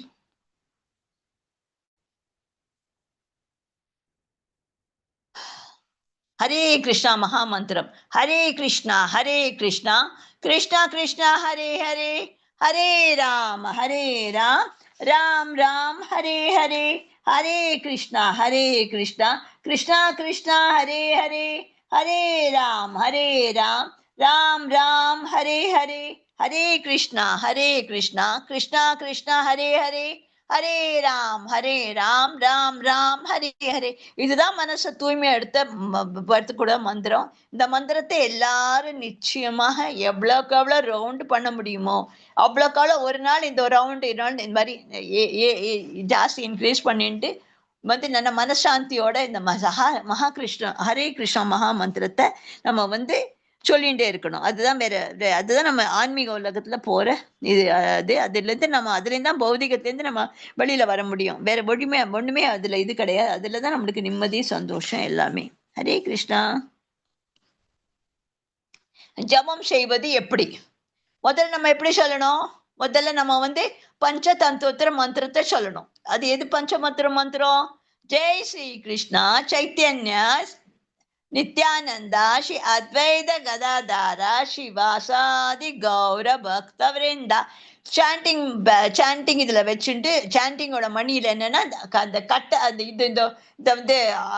ஹரே கிருஷ்ணா மகாமந்திரம். ஹரே கிருஷ்ணா கிருஷ்ணா கிருஷ்ணா ஹரே ஹரே, ஹரே ராம் ராம் ராம் ஹரே ஹரே, ஹரே கிருஷ்ணா கிருஷ்ணா கிருஷ்ணா ஹரே ஹரே, ஹரே ராம் ராம் ராம் ஹரே ஹரே, ஹரே கிருஷ்ணா கிருஷ்ணா ஹரே ஹரே, ஹரே ராம் ராம் ராம் ஹரே ஹரே. இதுதான் மனசை தூய்மை எடுத்த கூட மந்திரம். இந்த மந்திரத்தை எல்லாரும் நிச்சயமாக எவ்வளோக்கு எவ்வளோ ரவுண்டு பண்ண முடியுமோ அவ்வளோக்கு அவ்வளோ ஒரு நாள் இந்த ரவுண்டு இந்த மாதிரி ஜாஸ்தி இன்க்ரீஸ் பண்ணிட்டு நல்ல மனசாந்தியோட இந்த மகா கிருஷ்ண ஹரே கிருஷ்ணா மகா மந்திரத்தை நம்ம சொல்லிகிட்டே இருக்கணும். அதுதான் அதுதான் நம்ம ஆன்மீக உலகத்துல போற இது. அதுலேருந்து நம்ம அதுலேருந்து தான் பௌதிகத்திலேருந்து நம்ம வெளியில வர முடியும். வேற ஒண்ணுமே அதுல இது கிடையாது. அதுலதான் நம்மளுக்கு நிம்மதி சந்தோஷம் எல்லாமே. ஹரே கிருஷ்ணா. ஜபம் செய்வது எப்படி? முதல்ல நம்ம எப்படி சொல்லணும்? முதல்ல நம்ம பஞ்சதந்திர மந்திரத்தை சொல்லணும். அது எது மந்திரம்? ஜெய் ஸ்ரீ கிருஷ்ணா சைத்தன்ய நித்யானந்தா ஸ்ரீ அத்வைத கதாதாரா ஸ்ரீவாசாதி கௌர பக்த விருந்தா. சாண்டிங் இதுல வச்சுட்டு சாண்டிங்கோட மணியில என்னன்னா அந்த கட்டை அந்த இந்த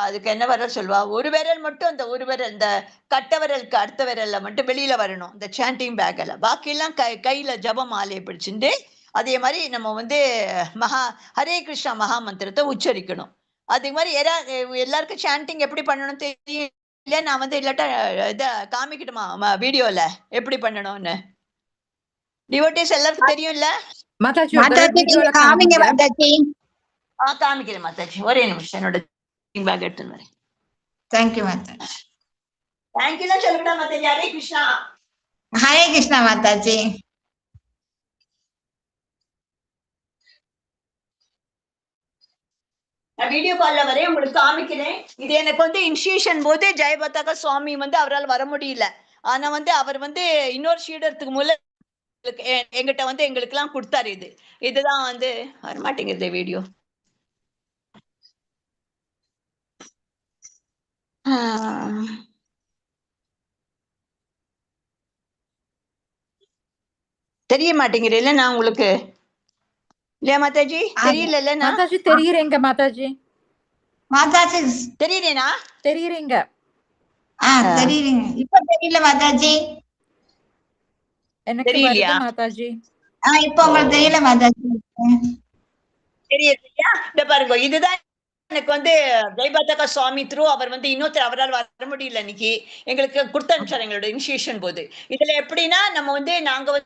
அதுக்கு என்ன வர சொல்லுவா, ஒரு விரல் மட்டும் அந்த ஒரு விரல் இந்த கட்டை விரலுக்கு அடுத்த விரல்ல மட்டும் வெளியில வரணும் இந்த சாண்டிங் பேக்ல. பாக்கி எல்லாம் கையில ஜப மாலையை பிடிச்சிட்டு அதே மாதிரி நம்ம ஹரே கிருஷ்ணா மகா மந்திரத்தை உச்சரிக்கணும். அதே மாதிரி எல்லாருக்கும் சாண்டிங் எப்படி பண்ணணும் தெரியும் இல்ல? நான் இல்லாட்டா இத காமிக்கட்டுமா வீடியோல எப்படி பண்ணணும்னு? டிவோட்டிஸ் எல்லாருக்கும் தெரியும் இல்ல? மாதாஜி காமிங்க மாதாஜி. காமிக்கிறேன் மாதாஜி. ஒரே நிமிஷம் என்னோட பேக் எடுத்துன்னு வரேன். தேங்க்யூ மாதாஜி. தேங்க்யூ தான் சொல்லக்கூடாது மாதாஜி. ஹரே கிருஷ்ணா. ஹரே கிருஷ்ணா மாதாஜி. நான் வீடியோ கால்ல வரையும் உங்களுக்கு காமிக்கிறேன். இது எனக்கு இனிஷியேஷன் போது ஜெயபத்தாக்கா சுவாமி அவரால் வர முடியல. ஆனா அவர் இன்னொரு ஷீடத்துக்கு மூலம் எங்கிட்ட எங்களுக்கு எல்லாம் கொடுத்தாரு. இதுதான் வரமாட்டேங்குது வீடியோ. தெரிய மாட்டேங்கிறேன் நான் உங்களுக்கு இல்லையா மாதாஜி? தெரியல மாதாஜி. தெரியுறேங்க மாதாஜி. மாதாஜி தெரியுறேனா? தெரியுறீங்க. தெரியுறீங்க. இப்ப தெரியல மாதாஜி. எனக்கு தெரியலையா மாதாஜி? இப்ப உங்களுக்கு தெரியல மாதாஜி. தெரியுது. இந்த பாருங்க, இதுதான் எனக்கு ஜெயபாத்தகா சுவாமி த்ரூ அவர் இன்னொருத்தர் அவரால் வர முடியல இன்னைக்கு எங்களுக்கு கொடுத்து அனுப்பிச்சார் எங்களோட இனிஷியேஷன் போது. இதுல எப்படின்னா நம்ம நாங்க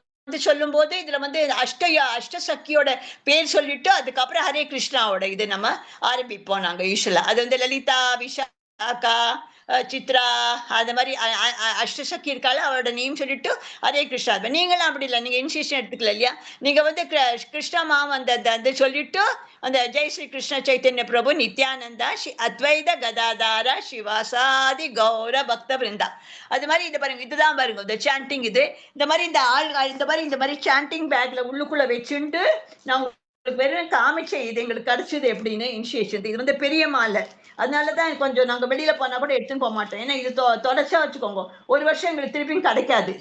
சொல்லும் போது இதுல அஷ்ட சக்தியோட பேர் சொல்லிட்டு அதுக்கப்புறம் ஹரே கிருஷ்ணாவோட இது நம்ம ஆரம்பிப்போம் நாங்க யூஸ்வலா. அது லலிதா, விஷாக்கா, சித்ரா, அது மாதிரி அஷ்டசக்தி இருக்காள் அவரோட நேம் சொல்லிட்டு ஹரே கிருஷ்ணா. நீங்களும் அப்படி இல்லை, நீங்க இனிஷியேஷன் எடுத்துக்கல இல்லையா? நீங்க கிருஷ்ணா மாம் அந்த சொல்லிட்டு அந்த ஜெய் ஸ்ரீ கிருஷ்ண சைத்தன்ய பிரபு நித்யானந்தா ஸ்ரீ அத்வைத கதாதாரா ஸ்ரீவாசாதி கௌர பக்த பிருந்தா. அது மாதிரி இந்த பாருங்க, இதுதான் பாருங்க இந்த சாண்டிங். இந்த மாதிரி இந்த மாதிரி சாண்டிங் பேக்ல உள்ளுக்குள்ள வச்சுட்டு நான் வெறும் காமிச்சேன். இது எங்களுக்கு கிடைச்சது எப்படின்னு இனிஷியேஷன். இது பெரிய மாலை, அதனாலதான் கொஞ்சம் நாங்க வெளியில போனா கூட எடுத்துன்னு போக மாட்டோம். ஏன்னா இது தொடர்ச்சியா வச்சுக்கோங்க, ஒரு வருஷம் எங்களுக்கு திருப்பியும் கிடைக்காது.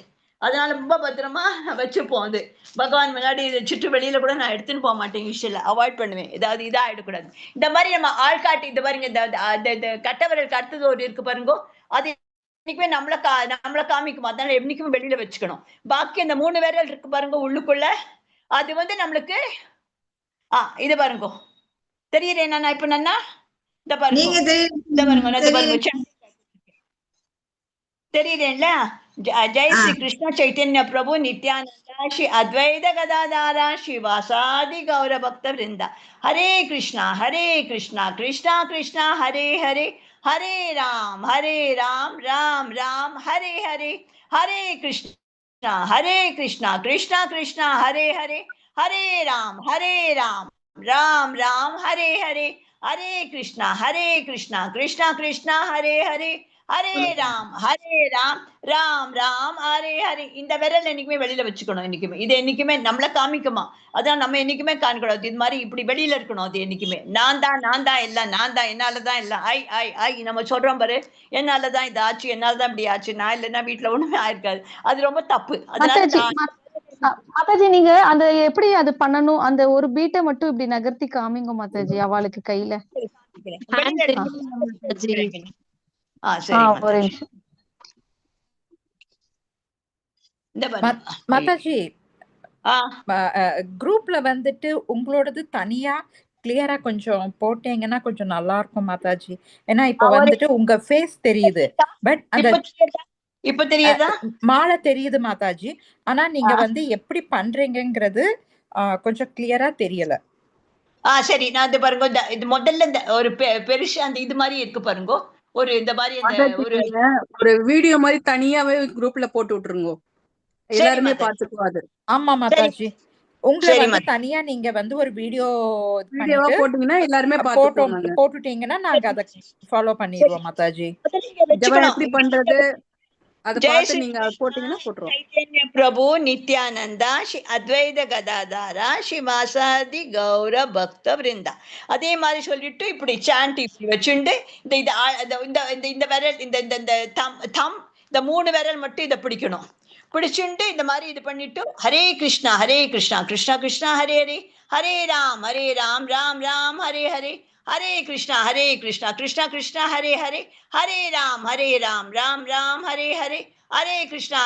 அதனால ரொம்ப பத்திரமா வச்சுப்போம். பகவான் முன்னாடி சுற்று வெளியில கூட நான் எடுத்துன்னு போக மாட்டேன். யூஸ்வலா அவாய்ட் பண்ணுவேன், ஏதாவது இதா ஆயிடக்கூடாது. இந்த மாதிரி நம்ம ஆள்காட்டி இந்த பாருங்க, இந்த கட்டவரலுக்கு அடுத்தது ஒரு இருக்கு பாருங்க, அது என்னைக்குமே நம்மள காமிக்கும். அதனால என்னைக்குமே வெளியில வச்சுக்கணும். பாக்கி அந்த 3 விரல் இருக்கு பாருங்க உள்ளுக்குள்ள, அது நம்மளுக்கு இது பாருங்க தெரியுறேன் நான் இப்ப நன்னா இந்த பாருங்க நீங்க இந்த பாருங்க இந்த பாருங்க தெரியுதுல்ல ஜெய் ஸ்ரீ கிருஷ்ண சைத்தன்ய பிரபு நித்யானந்தா ஸ்ரீ அத்வைத கதாதாரா ஸ்ரீவாசாதி கௌர பக்த விருந்தா ஹரே கிருஷ்ணா கிருஷ்ணா கிருஷ்ணா ஹரே ஹரே ஹரே ராம் ராம் ராம் ஹரே ஹரே ஹரே கிருஷ்ணா கிருஷ்ணா கிருஷ்ணா ஹரே ஹரே ஹரே ராம் ராம் ராம் ஹரே ஹரே ஹரே கிருஷ்ணா கிருஷ்ணா கிருஷ்ணா ஹரே ஹரே ஹரே ராம் ராம் ராம் ஹரே ஹரே. இந்த விரல் என்னைக்குமே வெளியில வச்சுக்கணும். என்னைக்குமே இது என்னைக்குமே நம்மள காமிக்குமா, அதான் நம்ம என்னைக்குமே காண்கூடாது. இது மாதிரி இப்படி வெளியில இருக்கணும். அது என்னைக்குமே நான் தான் எல்லாம், நான் தான், என்னாலதான் எல்லாம். ஐ நம்ம சொல்றோம் பாரு, என்னாலதான் இது ஆச்சு, என்னாலதான் இப்படி ஆச்சு, நான் இல்லைன்னா வீட்டுல ஒண்ணுமே ஆயிருக்காது. அது ரொம்ப தப்பு. அதனால மாதாஜி நீங்க அந்த எப்படி அது பண்ணணும், அந்த ஒரு பீட்டை மட்டும் இப்படி நகர்த்தி காமிங்க மாதாஜி அவளுக்கு கையில. ஒரு நிமிஷம் மாதாஜி, குரூப்ல வந்துட்டு உங்களோடது தனியா கிளியரா கொஞ்சம் போட்டீங்கன்னா கொஞ்சம் நல்லா இருக்கும் மாதாஜி. ஏன்னா இப்ப வந்துட்டு உங்க ஃபேஸ் தெரியுது, பட் அந்த இப்ப தெரியுதா மாலை தெரியுது மாதாஜி. ஆனா நீங்க வந்து எப்படி பண்றீங்கிறது கொஞ்சம் கிளியரா தெரியல. சரி, நான் இது பாருங்க, இது முதல்ல இந்த ஒரு பெருசு அந்த இது மாதிரி இருக்கு பாருங்க, ஒரு இந்த மாதிரி ஒரு வீடியோ மாதிரி தனியாவே குரூப்ல போட்டு விட்டுருங்க, எல்லாருமே பாத்துக்குவாது. ஆமா மாதாஜி, உங்களை வந்து தனியா நீங்க வந்து ஒரு வீடியோவா போட்டீங்கன்னா எல்லாருமே போட்டுட்டீங்கன்னா நாங்க அதை ஃபாலோ பண்ணிடுவோம் மாதாஜி. எப்படி பண்றது அத பார்த்து நீங்க போட்டீங்கன்னா போட்டுருவோம். சைத்தன்ய பிரபு நித்யானந்தா ஸ்ரீ அத்வைத கதாதாரா ஸ்ரீ வாசாதி கௌர பக்த விருந்தா. அதே மாதிரி சொல்லிட்டு இப்படி சாண்ட் இப்படி வச்சுண்டு இந்த விரல் இந்த தம் இந்த 3 விரல் மட்டும் இதை பிடிக்கணும். பிடிச்சுட்டு இந்த மாதிரி இது பண்ணிட்டு ஹரே கிருஷ்ணா கிருஷ்ணா கிருஷ்ணா ஹரே ஹரே ஹரே ராம் ராம் ராம் ஹரே ஹரே ஹரே கிருஷ்ணா கிருஷ்ணா கிருஷ்ணா ஹரே ஹரே ஹரே ராம் ராம் ராம் ஹரே ஹரே ஹரே கிருஷ்ணா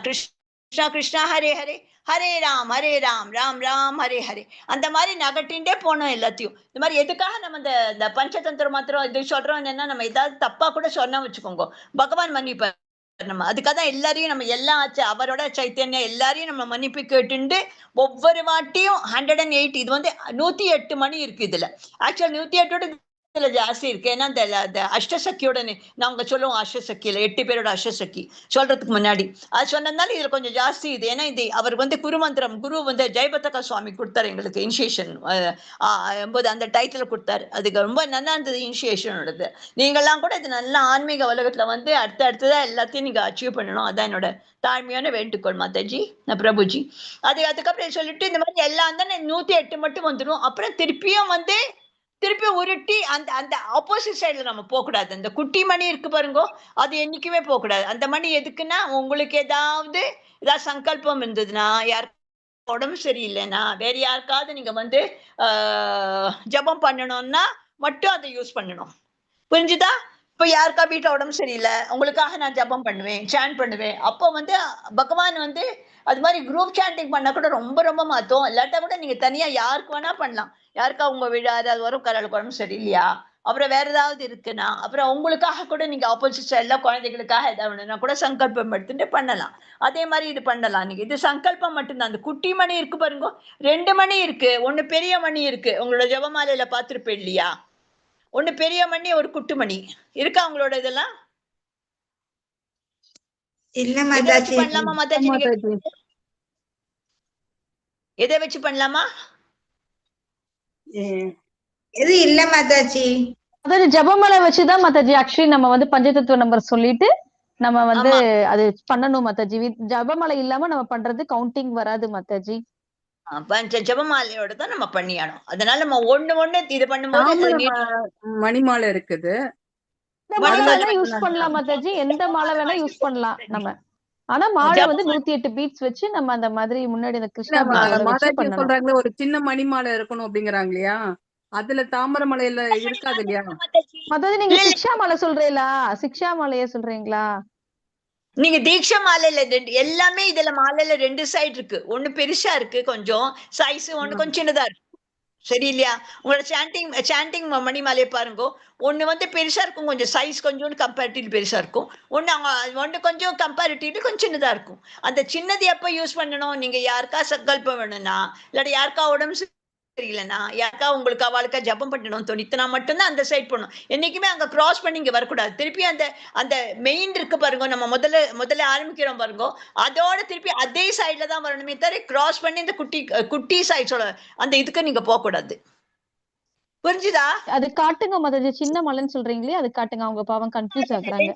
கிருஷ்ணா கிருஷ்ணா ஹரே ஹரே ஹரே ராம் ராம் ராம் ஹரே ஹரே. அந்த மாதிரி நகட்டின்டே போனோம் எல்லாத்தையும். இந்த மாதிரி எதுக்காக நம்ம இந்த பஞ்சதந்திர மாத்திரம் இது சொல்றோம் என்னன்னா, நம்ம ஏதாவது தப்பா கூட சொன்னா வச்சுக்கோங்க, பகவான் மன்னிப்பார். நம்ம அதுக்காக தான் எல்லாரையும் நம்ம எல்லாம் அவரோட சைத்தன்யம் எல்லாரையும் நம்ம மன்னிப்பு கேட்டுண்டு ஒவ்வொரு வாட்டியும் 108 இது வந்து 108 மணி இருக்கு இதுல. ஆக்சுவல் 108ஓட இதுல ஜாஸ்தி இருக்கு. ஏன்னா இந்த அஷ்டசக்கியோட நாங்க சொல்லுவோம், அஷ்டசக்கியில 8 பேரோட அஷ்டசக்கி சொல்றதுக்கு முன்னாடி அது சொன்னதுனால இதுல கொஞ்சம் ஜாஸ்தி இது. ஏன்னா இது அவர் வந்து குருமந்திரம் குரு வந்து ஜெயபதகா சுவாமி கொடுத்தாரு எங்களுக்கு இனிஷியேஷன் போது, அந்த டைட்டில் கொடுத்தாரு. அதுக்கு ரொம்ப நல்லா இருந்தது இனிஷியேஷனோடது. நீங்கெல்லாம் கூட இது நல்ல ஆன்மீக உலகத்துல வந்து அடுத்ததான் எல்லாத்தையும் நீங்க அச்சீவ் பண்ணணும். அதான் என்னோட தாழ்மையான வேண்டுகோள் மாதாஜி, பிரபுஜி. அதுக்கப்புறம் சொல்லிட்டு இந்த மாதிரி எல்லாம் தான் 108 மட்டும் வந்துடும். அப்புறம் திருப்பி உருட்டி அந்த ஆப்போசிட் சைட்ல நம்ம போக கூடாது. அந்த குட்டி மணி இருக்கு பாருங்க, அது என்னைக்குமே போக கூடாது. அந்த மணி எதுக்குன்னா, உங்களுக்கு ஏதாவது சங்கல்பம் இருந்ததுன்னா, யாருக்கு உடம்பு சரியில்லைன்னா, வேற யாருக்காவது நீங்க வந்து ஜபம் பண்ணணும்னா மட்டும் அதை யூஸ் பண்ணணும். புரிஞ்சுதா? இப்ப யாருக்கா வீட்டுல உடம்பு சரியில்லை, உங்களுக்காக நான் ஜபம் பண்ணுவேன், சாண்ட் பண்ணுவேன். அப்போ வந்து பகவான் வந்து அது மாதிரி குரூப் சாண்டிங் பண்ணா கூட ரொம்ப ரொம்ப மாத்தோம். இல்லாட்டா கூட நீங்க தனியா யாருக்கு வேணா பண்ணலாம். யாருக்கா உங்க வீடு ஏதாவது வரும், கரலுக்கு உடம்பு சரியில்லையா, அப்புறம் வேற ஏதாவது இருக்குன்னா, அப்புறம் உங்களுக்காக கூட நீங்க ஆப்போசிட் சைட்ல குழந்தைகளுக்காக ஏதாவது கூட சங்கல்பம் எடுத்துட்டு பண்ணலாம். அதே மாதிரி இது பண்ணலாம். நீங்க இது சங்கல்பம் மட்டும்தான். அந்த குட்டி மணி இருக்கு பாருங்க, 2 மணி இருக்கு, ஒண்ணு பெரிய மணி இருக்கு. உங்களோட ஜபமாலையில பாத்துருப்பேன் இல்லையா, ஒண்ணு பெரிய மணி, ஒரு குட்டு மணி இருக்கா உங்களோட இதெல்லாம்? இல்ல மாதாஜி. பண்ணலாமா மாதாஜி? எதை வச்சு பண்ணலாமா? எது இல்ல மாதாஜி. அதாவது ஜபமலை வச்சுதான் மாதாஜி ஆக்சுவலி நம்ம வந்து பஞ்சதத்துவ நம்பர் சொல்லிட்டு நம்ம வந்து அது பண்ணணும் மாதாஜி. ஜபமலை இல்லாம நம்ம பண்றது கவுண்டிங் வராது மாதாஜி. பஞ்ச ஜபமாலையோட தான் நம்ம பண்ணியானோம். அதனால நம்ம ஒண்ணு இது பண்ணும்போது மணிமாலை இருக்குது, யூஸ் பண்ணலாம் மாதாஜி. எந்த மாலை வேணா யூஸ் பண்ணலாம் நம்ம. ஆனா மாலை வந்து 108 பீட்ஸ் வச்சு நம்ம அந்த மாதிரி முன்னாடி அந்த கிருஷ்ணா மாதாஜி சொல்றாங்களே ஒரு சின்ன மணிமாலை இருக்கணும் அப்படிங்கிறாங்க இல்லையா, அதுல தாமரை மலையில இருக்காது இல்லையா மாதாஜி? நீங்க சிக்ஷா மாலை சொல்றீங்களா? சிக்ஷா மாலையே சொல்றீங்களா? நீங்க தீட்சா மாலையில எல்லாமே இதுல மாலையில 2 சைடு இருக்கு. ஒண்ணு பெருசா இருக்கு கொஞ்சம் சைஸ், ஒண்ணு கொஞ்சம் சின்னதா இருக்கு. சரி இல்லையா? உங்களோட சாண்டிங் மணிமாலையை பாருங்க. ஒண்ணு வந்து பெருசா இருக்கும், கொஞ்சம் சைஸ் கொஞ்சோண்டு கம்பேரிட்டிவ்லி பெருசா இருக்கும். ஒண்ணு கொஞ்சம் கம்பேரிட்டிவ்லி கொஞ்சம் சின்னதா இருக்கும். அந்த சின்னது எப்ப யூஸ் பண்ணணும்? நீங்க யாருக்கா சங்கல்பம் வேணும்னா, இல்லாட்டி யாருக்கா உடம்பு சரியில்லைன்னா, யாருக்கா உங்களுக்கு அவளுக்கா ஜெபம் பண்ணணும் தோணித்துனா மட்டும்தான் அந்த சைட் போகணும். என்னைக்குமே அங்க கிராஸ் பண்ணி இங்க வரக்கூடாது. திருப்பி அந்த அந்த மெயின் இருக்கு பாருங்க, நம்ம முதல்ல ஆரம்பிக்கிறோம் பாருங்க, அதோட திருப்பி அதே சைடுல தான் வரணுமே தவிர கிராஸ் பண்ணி இந்த குட்டி சைட்ஸோட அந்த இதுக்கு நீங்க போகக்கூடாது. புரிஞ்சுதா? அது காட்டுங்க மாதாஜி. சின்ன மலைன்னு சொல்றீங்களே, அது காட்டுங்க. அவங்க பாவம் கன்ஃபியூஸ் ஆகுறாங்க.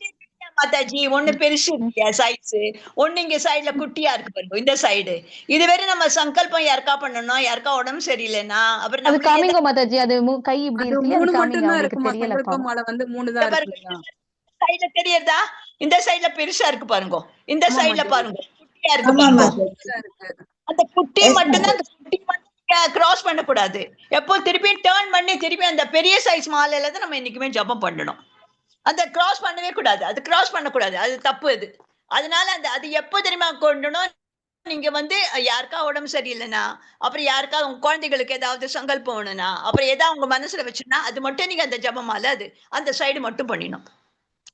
மாதாஜி, ஒண்ணு பெருசு இல்லையா சைஸ், ஒண்ணு இங்க சைடுல குட்டியா இருக்கு பாருங்க, இந்த சைடு. இது வேற நம்ம சங்கல்பம் யாருக்கா பண்ணணும், யாருக்கா உடம்பு சரியில்லைன்னா, அப்புறம் அது நம்மளுக்கு காமிங்க மாதாஜி. அது கை இப்படி அது இருக்கு இல்லையா, அது 3 காமிங்க. மட்டும் தான் அவங்களுக்கு இருக்குமா? தெரியல சங்கல்ப பாவம். மாலை வந்து 3 தான் இருக்கு இல்லையா? சைடுல தெரியுதா? இந்த சைடுல பெருசா இருக்கு பாருங்க, இந்த ஆமா சைடுல மாதாஜி. பாருங்க குட்டியா இருக்கு ஆமா பாருங்க. மாதாஜி. இருக்கு. அந்த குட்டி எஸ் மட்டும்தான், மாதாஜி. அந்த குட்டி மட்டும் கிராஸ் பண்ணக்கூடாது. எப்போ திருப்பி டேர்ன் பண்ணி திருப்பி அந்த பெரிய சைஸ் மாலையில தான் நம்ம என்னைக்குமே ஜெபம் பண்ணணும். அந்த கிராஸ் பண்ணவே கூடாது, அது கிராஸ் பண்ணக்கூடாது, அது தப்பு. அது அதனால அது எப்போ தெரியுமா கொண்டணும்? நீங்க வந்து யாருக்கா உடம்பு சரியில்லைன்னா, அப்புறம் யாருக்கா உங்க குழந்தைகளுக்கு ஏதாவது சங்கல்பம் வேணும்னா, அப்புறம் ஏதாவது உங்க மனசுல வச்சுன்னா, அது மட்டும் நீங்க அந்த ஜெபமால அது அந்த சைடு மட்டும் பண்ணிடணும்.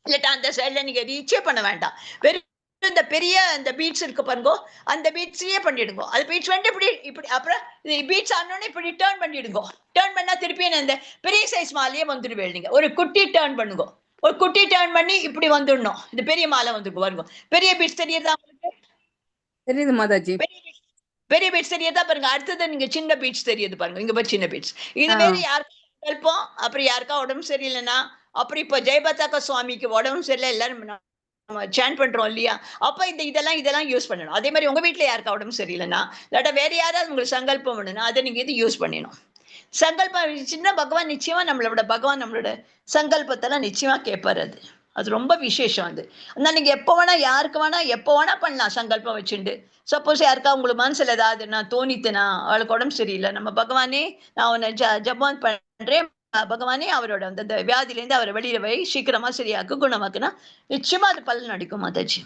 இல்லாட்டா அந்த சைடுல நீங்க ரீச்சே பண்ண வேண்டாம். வெறும் இந்த பெரிய இந்த பீட்ஸ் இருக்கு பாருங்க, அந்த பீட்ஸையே பண்ணிடுங்க. அது பீட்ஸ் வந்து இப்படி இப்படி அப்புறம் பீட்ஸ் ஆனோடனே இப்படி டேர்ன் பண்ணிடுங்க. டேர்ன் பண்ணா திருப்பி இந்த பெரிய சைஸ் மாலையே வந்துடுவேன். நீங்க ஒரு குட்டி டேர்ன் பண்ணுங்க. ஒரு குட்டி டேர்ன் பண்ணி இப்படி வந்துடணும். இந்த பெரிய மாலை வந்துருக்கு பாருங்க. பெரிய பீட்ஸ் தெரியுதா உங்களுக்கு? தெரியுது மாதாஜி. பெரிய பீட்ஸ் தெரியுதா பாருங்க. அடுத்தது நீங்க சின்ன பீட்ஸ் தெரியுது பாருங்க. இங்க பாரு சின்ன பீட்ஸ். இது ஆ. வேற யாருக்கா சங்கல்பம், அப்புறம் யாருக்கா உடம்பு சரியில்லைன்னா, அப்புறம் இப்ப ஜெயபதாக்கா சுவாமிக்கு உடம்பு சரியில்லை, எல்லாரும் நம்ம சாண்ட் பண்றோம் இல்லையா? அப்ப இதெல்லாம் யூஸ் பண்ணணும். அதே மாதிரி உங்க வீட்ல யாருக்கா உடம்பு சரியில்லைன்னா, இல்லாட்டா வேற யாராவது உங்களுக்கு சங்கல்பம் வேணும்னா, அத நீங்க இது யூஸ் பண்ணிடணும். சங்கல்பம் இருந்துச்சுன்னா பகவான் நம்மளோட சங்கல்பத்தெல்லாம் நிச்சயமா கேட்பாரு அது. அது ரொம்ப விசேஷம் அது. அதனால நீங்க எப்ப வேணா, யாருக்கு வேணா, எப்ப வேணா பண்ணலாம் சங்கல்பம் வச்சுண்டு. சப்போஸ் யாருக்கா உங்களுக்கு மனசுல ஏதாவது நான் தோணித்துனா, அவளுக்கு உடம்பு சரியில்லை, நம்ம பகவானே நான் உன்னை ஜெபம் பண்றேன், பகவானே அவரோட அந்த அந்த வியாதியிலேருந்து அவரை வெளியில வை, சீக்கிரமா சரியாக்கு, குணமாக்குனா, நிச்சயமா அது பலன் அளிக்கும் மாதாஜி.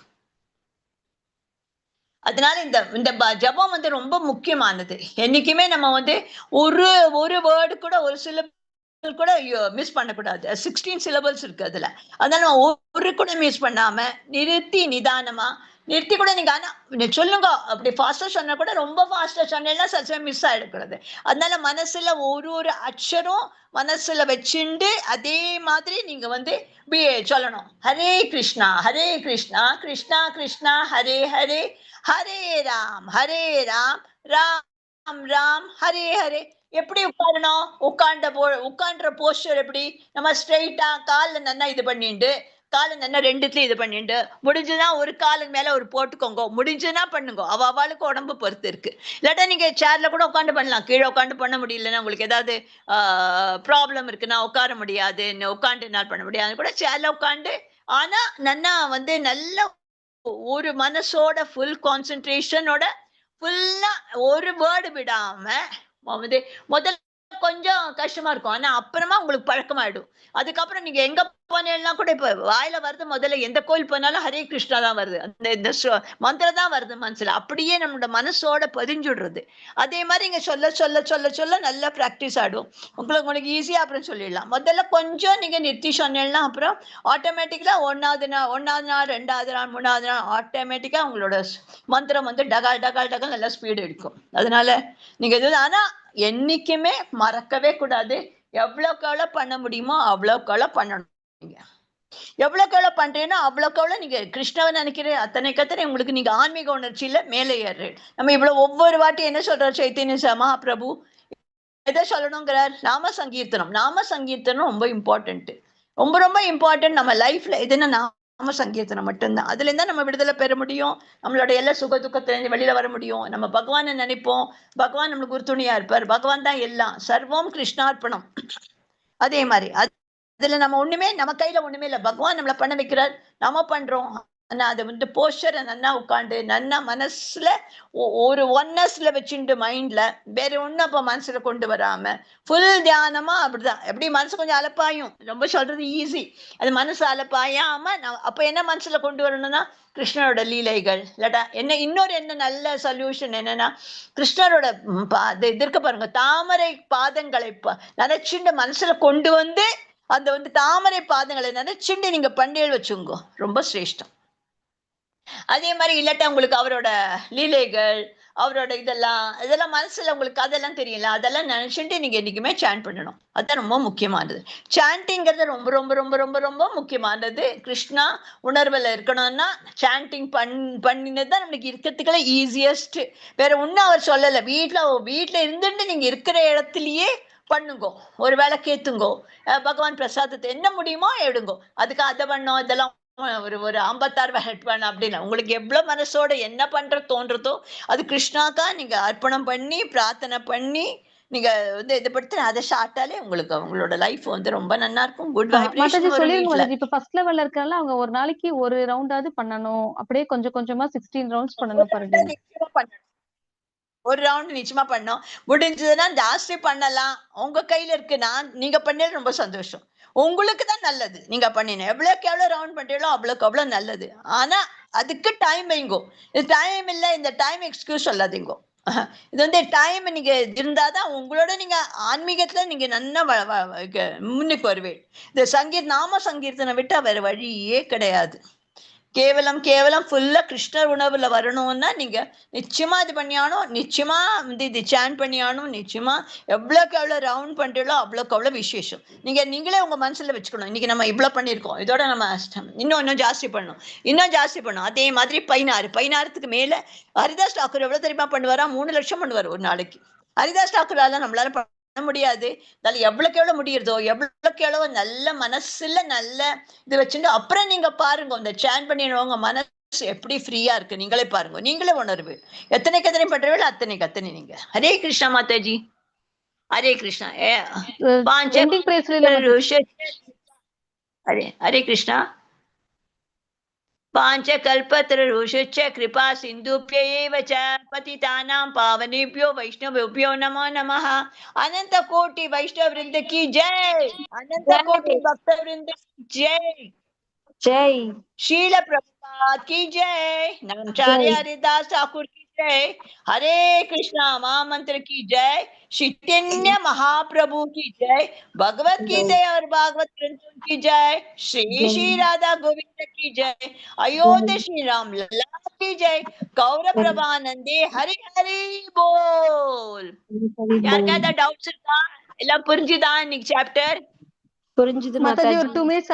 அதனால இந்த இந்த ஜெபம் வந்து ரொம்ப முக்கியமானது. என்னைக்குமே நம்ம வந்து ஒரு ஒரு வேர்ட் கூட, ஒரு சிலபல் கூட மிஸ் பண்ணக்கூடாது. 16 சிலபல்ஸ் இருக்கு அதுல. அதனால நம்ம ஒரு கூட மிஸ் பண்ணாம நிறுத்தி நிதானமா நிறுத்தி கூட நீங்க ஆனா சொல்லுங்க. அப்படி ஃபாஸ்டா சொன்னா கூட, ரொம்ப ஃபாஸ்டா சொன்னேன்னா சில சமயம் மிஸ் ஆயிடக்கூடாது. அதனால மனசுல ஒரு ஒரு அக்ஷரம் மனசுல வச்சுண்டு அதே மாதிரி நீங்க வந்து சொல்லணும். ஹரே கிருஷ்ணா ஹரே கிருஷ்ணா கிருஷ்ணா கிருஷ்ணா ஹரே ஹரே, ஹரே ஹரே ராம், ராம் ராம் ஹரே ஹரே. எப்படி உட்காரணும்? உட்கார்ற போஸ்டர் எப்படி? நம்ம ஸ்ட்ரைட்டா கால்ல நல்லா இது பண்ணிட்டு, கால நல்லா ரெண்டுத்துலயும் இது பண்ணிட்டு, முடிஞ்சுன்னா ஒரு காலுக்கு மேல ஒரு போட்டுக்கோங்க. முடிஞ்சுன்னா பண்ணுங்க. அவளுக்கு உடம்பு பொறுத்து இருக்கு. இல்லாட்டா நீங்க சேர்ல கூட உட்காந்து பண்ணலாம். கீழே உட்காந்து பண்ண முடியலன்னா, உங்களுக்கு ஏதாவது ப்ராப்ளம் இருக்குன்னா, உட்கார முடியாது, உட்காந்து என்னால் பண்ண முடியாது கூட சேர்ல உட்காந்து, ஆனா நன்னா வந்து நல்ல ஒரு மனசோட ஃபுல் கான்சென்ட்ரேஷனோட ஃபுல்லா ஒரு வேர்டு விடாம வந்து முதல்ல கொஞ்சம் கஷ்டமா இருக்கும். ஆனா அப்புறமா உங்களுக்கு பழக்கமாயிடும். அதுக்கப்புறம் நீங்க எங்க போனீங்கன்னா கூட, இப்ப வாயில வருது முதல்ல எந்த கோயில் போனாலும் ஹரே கிருஷ்ணா தான் வருது. அந்த இந்த மந்திரம் தான் வருது மனசுல. அப்படியே நம்மளோட மனசோட பதிஞ்சுடுறது. அதே மாதிரி இங்க சொல்ல சொல்ல சொல்ல சொல்ல நல்லா பிராக்டிஸ் ஆயிடும். உங்களுக்கு ஈஸியா அப்புறம் சொல்லிடலாம். முதல்ல கொஞ்சம் நீங்க நிறுத்தி சொன்னீங்கன்னா, அப்புறம் ஆட்டோமேட்டிக்கா 1வது நாள் 2வது நாள் 3வது நாள் ஆட்டோமேட்டிக்கா உங்களோட மந்திரம் வந்து டகால் டகால் டகால் நல்லா ஸ்பீடு எடுக்கும். அதனால நீங்க இது ஆனா என்னைக்குமே மறக்கவே கூடாது. எவ்வளவுக்கு எவ்வளவு பண்ண முடியுமோ அவ்வளவுக்கு எவ்வளவு பண்ணணும். நீங்க எவ்வளவுக்கு எவ்வளவு பண்றீங்கன்னா அவ்வளவுக்கு எவ்வளவு நீங்க கிருஷ்ணவை நினைக்கிற அத்தனை உங்களுக்கு நீங்க ஆன்மீக உணர்ச்சியில மேலே ஏறு. நம்ம இவ்வளவு ஒவ்வொரு வாட்டி என்ன சொல்றோம், சைத்தன்ய மகாபிரபு எதை சொல்லணுங்கிறார்? நாம சங்கீர்த்தனம் ரொம்ப இம்பார்ட்டன்ட். ரொம்ப ரொம்ப இம்பார்ட்டன்ட் நம்ம லைஃப்ல. எதுன்னா நாம சங்கீர்த்தனம் மட்டும்தான். அதுல இருந்தா நம்ம விடுதலை பெற முடியும். நம்மளோட எல்லா சுக துக்கத்துல வெளியில வர முடியும். நம்ம பகவானை நினைப்போம். பகவான் நம்மளுக்கு உறுதுணையா இருப்பார். பகவான் தான் எல்லாம். சர்வம் கிருஷ்ணார்ப்பணம். அதே மாதிரி அதுல நம்ம ஒண்ணுமே, நம்ம கையில ஒண்ணுமே இல்லை. பகவான் நம்மளை பண்ண வைக்கிறார், நம்ம பண்றோம். ஆனா அதை வந்து போஸ்டரை நன்னா உட்காந்து நன்னா மனசுல ஒரு ஒன்னஸ்ல வச்சுட்டு மைண்ட்ல வேற ஒண்ணும் அப்ப மனசுல கொண்டு வராம ஃபுல் தியானமா அப்படிதான். எப்படி மனசு கொஞ்சம் அலப்பாயும், ரொம்ப சொல்றது ஈஸி, அது மனசு அலப்பாயாம அப்ப என்ன மனசுல கொண்டு வரணும்னா கிருஷ்ணரோட லீலைகள் இல்லாட்டா என்ன. இன்னொரு என்ன நல்ல சொல்யூஷன் என்னன்னா, கிருஷ்ணரோட இது இருக்க பாருங்க, தாமரை பாதங்களை நினைச்சுட்டு மனசுல கொண்டு வந்து அந்த வந்து தாமரை பாதங்களை நினைச்சுட்டு நீங்க பண்டிகை வச்சுங்க, ரொம்ப சிரேஷ்டம். அதே மாதிரி இல்லாட்டா உங்களுக்கு அவரோட லீலைகள், அவரோட இதெல்லாம் மனசுல உங்களுக்கு அதெல்லாம் தெரியல, அதெல்லாம் நினைச்சுட்டு நீங்க என்னைக்குமே சாண்ட் பண்ணணும். அதுதான் ரொம்ப முக்கியமானது. சாண்டிங்கிறது ரொம்ப ரொம்ப ரொம்ப ரொம்ப ரொம்ப முக்கியமானது. கிருஷ்ணா உணர்வுல இருக்கணும்னா சாண்டிங் பண்ணினதுதான் நம்மளுக்கு இருக்கிறதுக்குள்ள ஈஸியஸ்ட். வேற ஒன்னும் அவர் சொல்லல. வீட்டுல இருந்துட்டு நீங்க இருக்கிற இடத்துலயே பண்ணுங்கோ, ஒரு விளக்கேத்துங்கோ, பகவான் பிரசாதத்தை என்ன முடியுமோ எடுங்கோ. அதுக்கு அதை பண்ணோம் இதெல்லாம் ஒரு 56 ஹெட் பண்ண அப்படின்னு உங்களுக்கு எவ்வளவு மனசோட என்ன பண்ற தோன்றதோ அது கிருஷ்ணாக்கா நீங்க அர்ப்பணம் பண்ணி பிரார்த்தனை பண்ணி நீங்க வந்து இது படுத்து அதை சாப்பிட்டாலே உங்களுக்கு உங்களோட லைஃப் வந்து ரொம்ப நல்லா இருக்கும். குட் வைப்ரேஷன் மாதாஜி வரும் சொல்லிருங்க வீட்ல. மாதாஜி. இப்ப ஃபர்ஸ்ட் லெவல்ல இருக்கறனால அவங்க ஒரு நாளைக்கு ஒரு ரவுண்டாவது பண்ணணும். அப்படியே கொஞ்சம் கொஞ்சமா 16 ரவுண்ட்ஸ் பண்ணணும் பர் டே. நிச்சயமா பண்ணணும். ஒரு ரவுண்ட் நிச்சயமா பண்ணோம். முடிஞ்சதுன்னா ஜாஸ்தி பண்ணலாம், உங்க கையில இருக்கு. நீங்க பண்ணது ரொம்ப சந்தோஷம், உங்களுக்கு தான் நல்லது. நீங்க பண்ணின எவ்வளவுக்கு எவ்வளவு ரவுண்ட் பண்றீங்களோ அவ்வளவுக்கு அவ்வளவு நல்லது. ஆனா அதுக்கு டைம் வைங்கோ. இது டைம் இல்ல, இந்த டைம் எக்ஸ்கியூஸ் சொல்லாதீங்கோ. இது வந்து டைம் நீங்க இருந்தாதான் உங்களோட நீங்க ஆன்மீகத்துல நீங்க நல்லா முன்னுக்கு வருவேன். இந்த நாம சங்கீர்த்தனை விட்டா வேற வழியே கிடையாது. கேவலம் ஃபுல்லா கிருஷ்ணர் உணவுல வரணும்னா நீங்க நிச்சயமா இது பண்ணியானும், நிச்சயமா வந்து இது சாண்ட் பண்ணியானும், நிச்சயமா எவ்வளவுக்கு எவ்வளவு ரவுண்ட் பண்றீங்களோ அவ்வளவுக்கு அவ்வளவு விசேஷம். நீங்களே உங்க மனசுல வச்சுக்கணும், இன்னைக்கு நம்ம இவ்வளவு பண்ணிருக்கோம், இதோட நம்ம இன்னும் ஜாஸ்தி பண்ணணும். அதே மாதிரி 16க்கு மேல ஹரிதாஸ் டாக்கூர் எவ்வளவு தெரியுமா பண்ணுவாரா? 3 லட்சம் பண்ணுவார் ஒரு நாளைக்கு. ஹரிதாஸ் டாக்கூரால நம்மளால பண்ண முடியாது. எவ்வளவுக்கு எவ்வளவு முடியுறதோ எவ்வளவுக்கு எவ்வளவு நல்ல மனசுல நல்ல இது வச்சுட்டு அப்புறம் நீங்க பாருங்க, இந்த சாண்ட் பண்ணிடுவாங்க மனசு எப்படி ஃப்ரீயா இருக்கு. நீங்களே பாருங்க, நீங்களே உணர்வு. எத்தனை பண்றீங்களோ அத்தனை நீங்க. ஹரே கிருஷ்ணா மாதாஜி, ஹரே கிருஷ்ணா. எண்டிங் பிரைஸ்ல ஹரே கிருஷ்ணா. पांचकल्पतरुषुश्च कृपा सिन्धुभ्यैव च पतितानां पावनेभ्यो वैष्णवेभ्यो नमो नमः। अनंत कोटि वैष्णव वृंद की जय, अनंत कोटि भक्त वृंद की जय, जय शील प्रभुपाद की जय, नामचार्य हरिदास ठाकुर की जय, हरे कृष्णा महामंत्र की जय, चैतन्य महाप्रभु की जय, भगवत गीता और भागवत ग्रंथों की जय, श्री श्री राधा गोविंद की जय, अयोध्या श्री राम लला की जय, गौर प्रभानंदे हरि हरि बोल. யாருக்காவது டவுட்ஸ் இருக்கா? எல்லாம் புரிஞ்சுதா இன்னைக்கு சாப்டர்? புரிஞ்சுது மாதாஜி. மாதாஜி. ஒரு 2 மினிட்ஸ்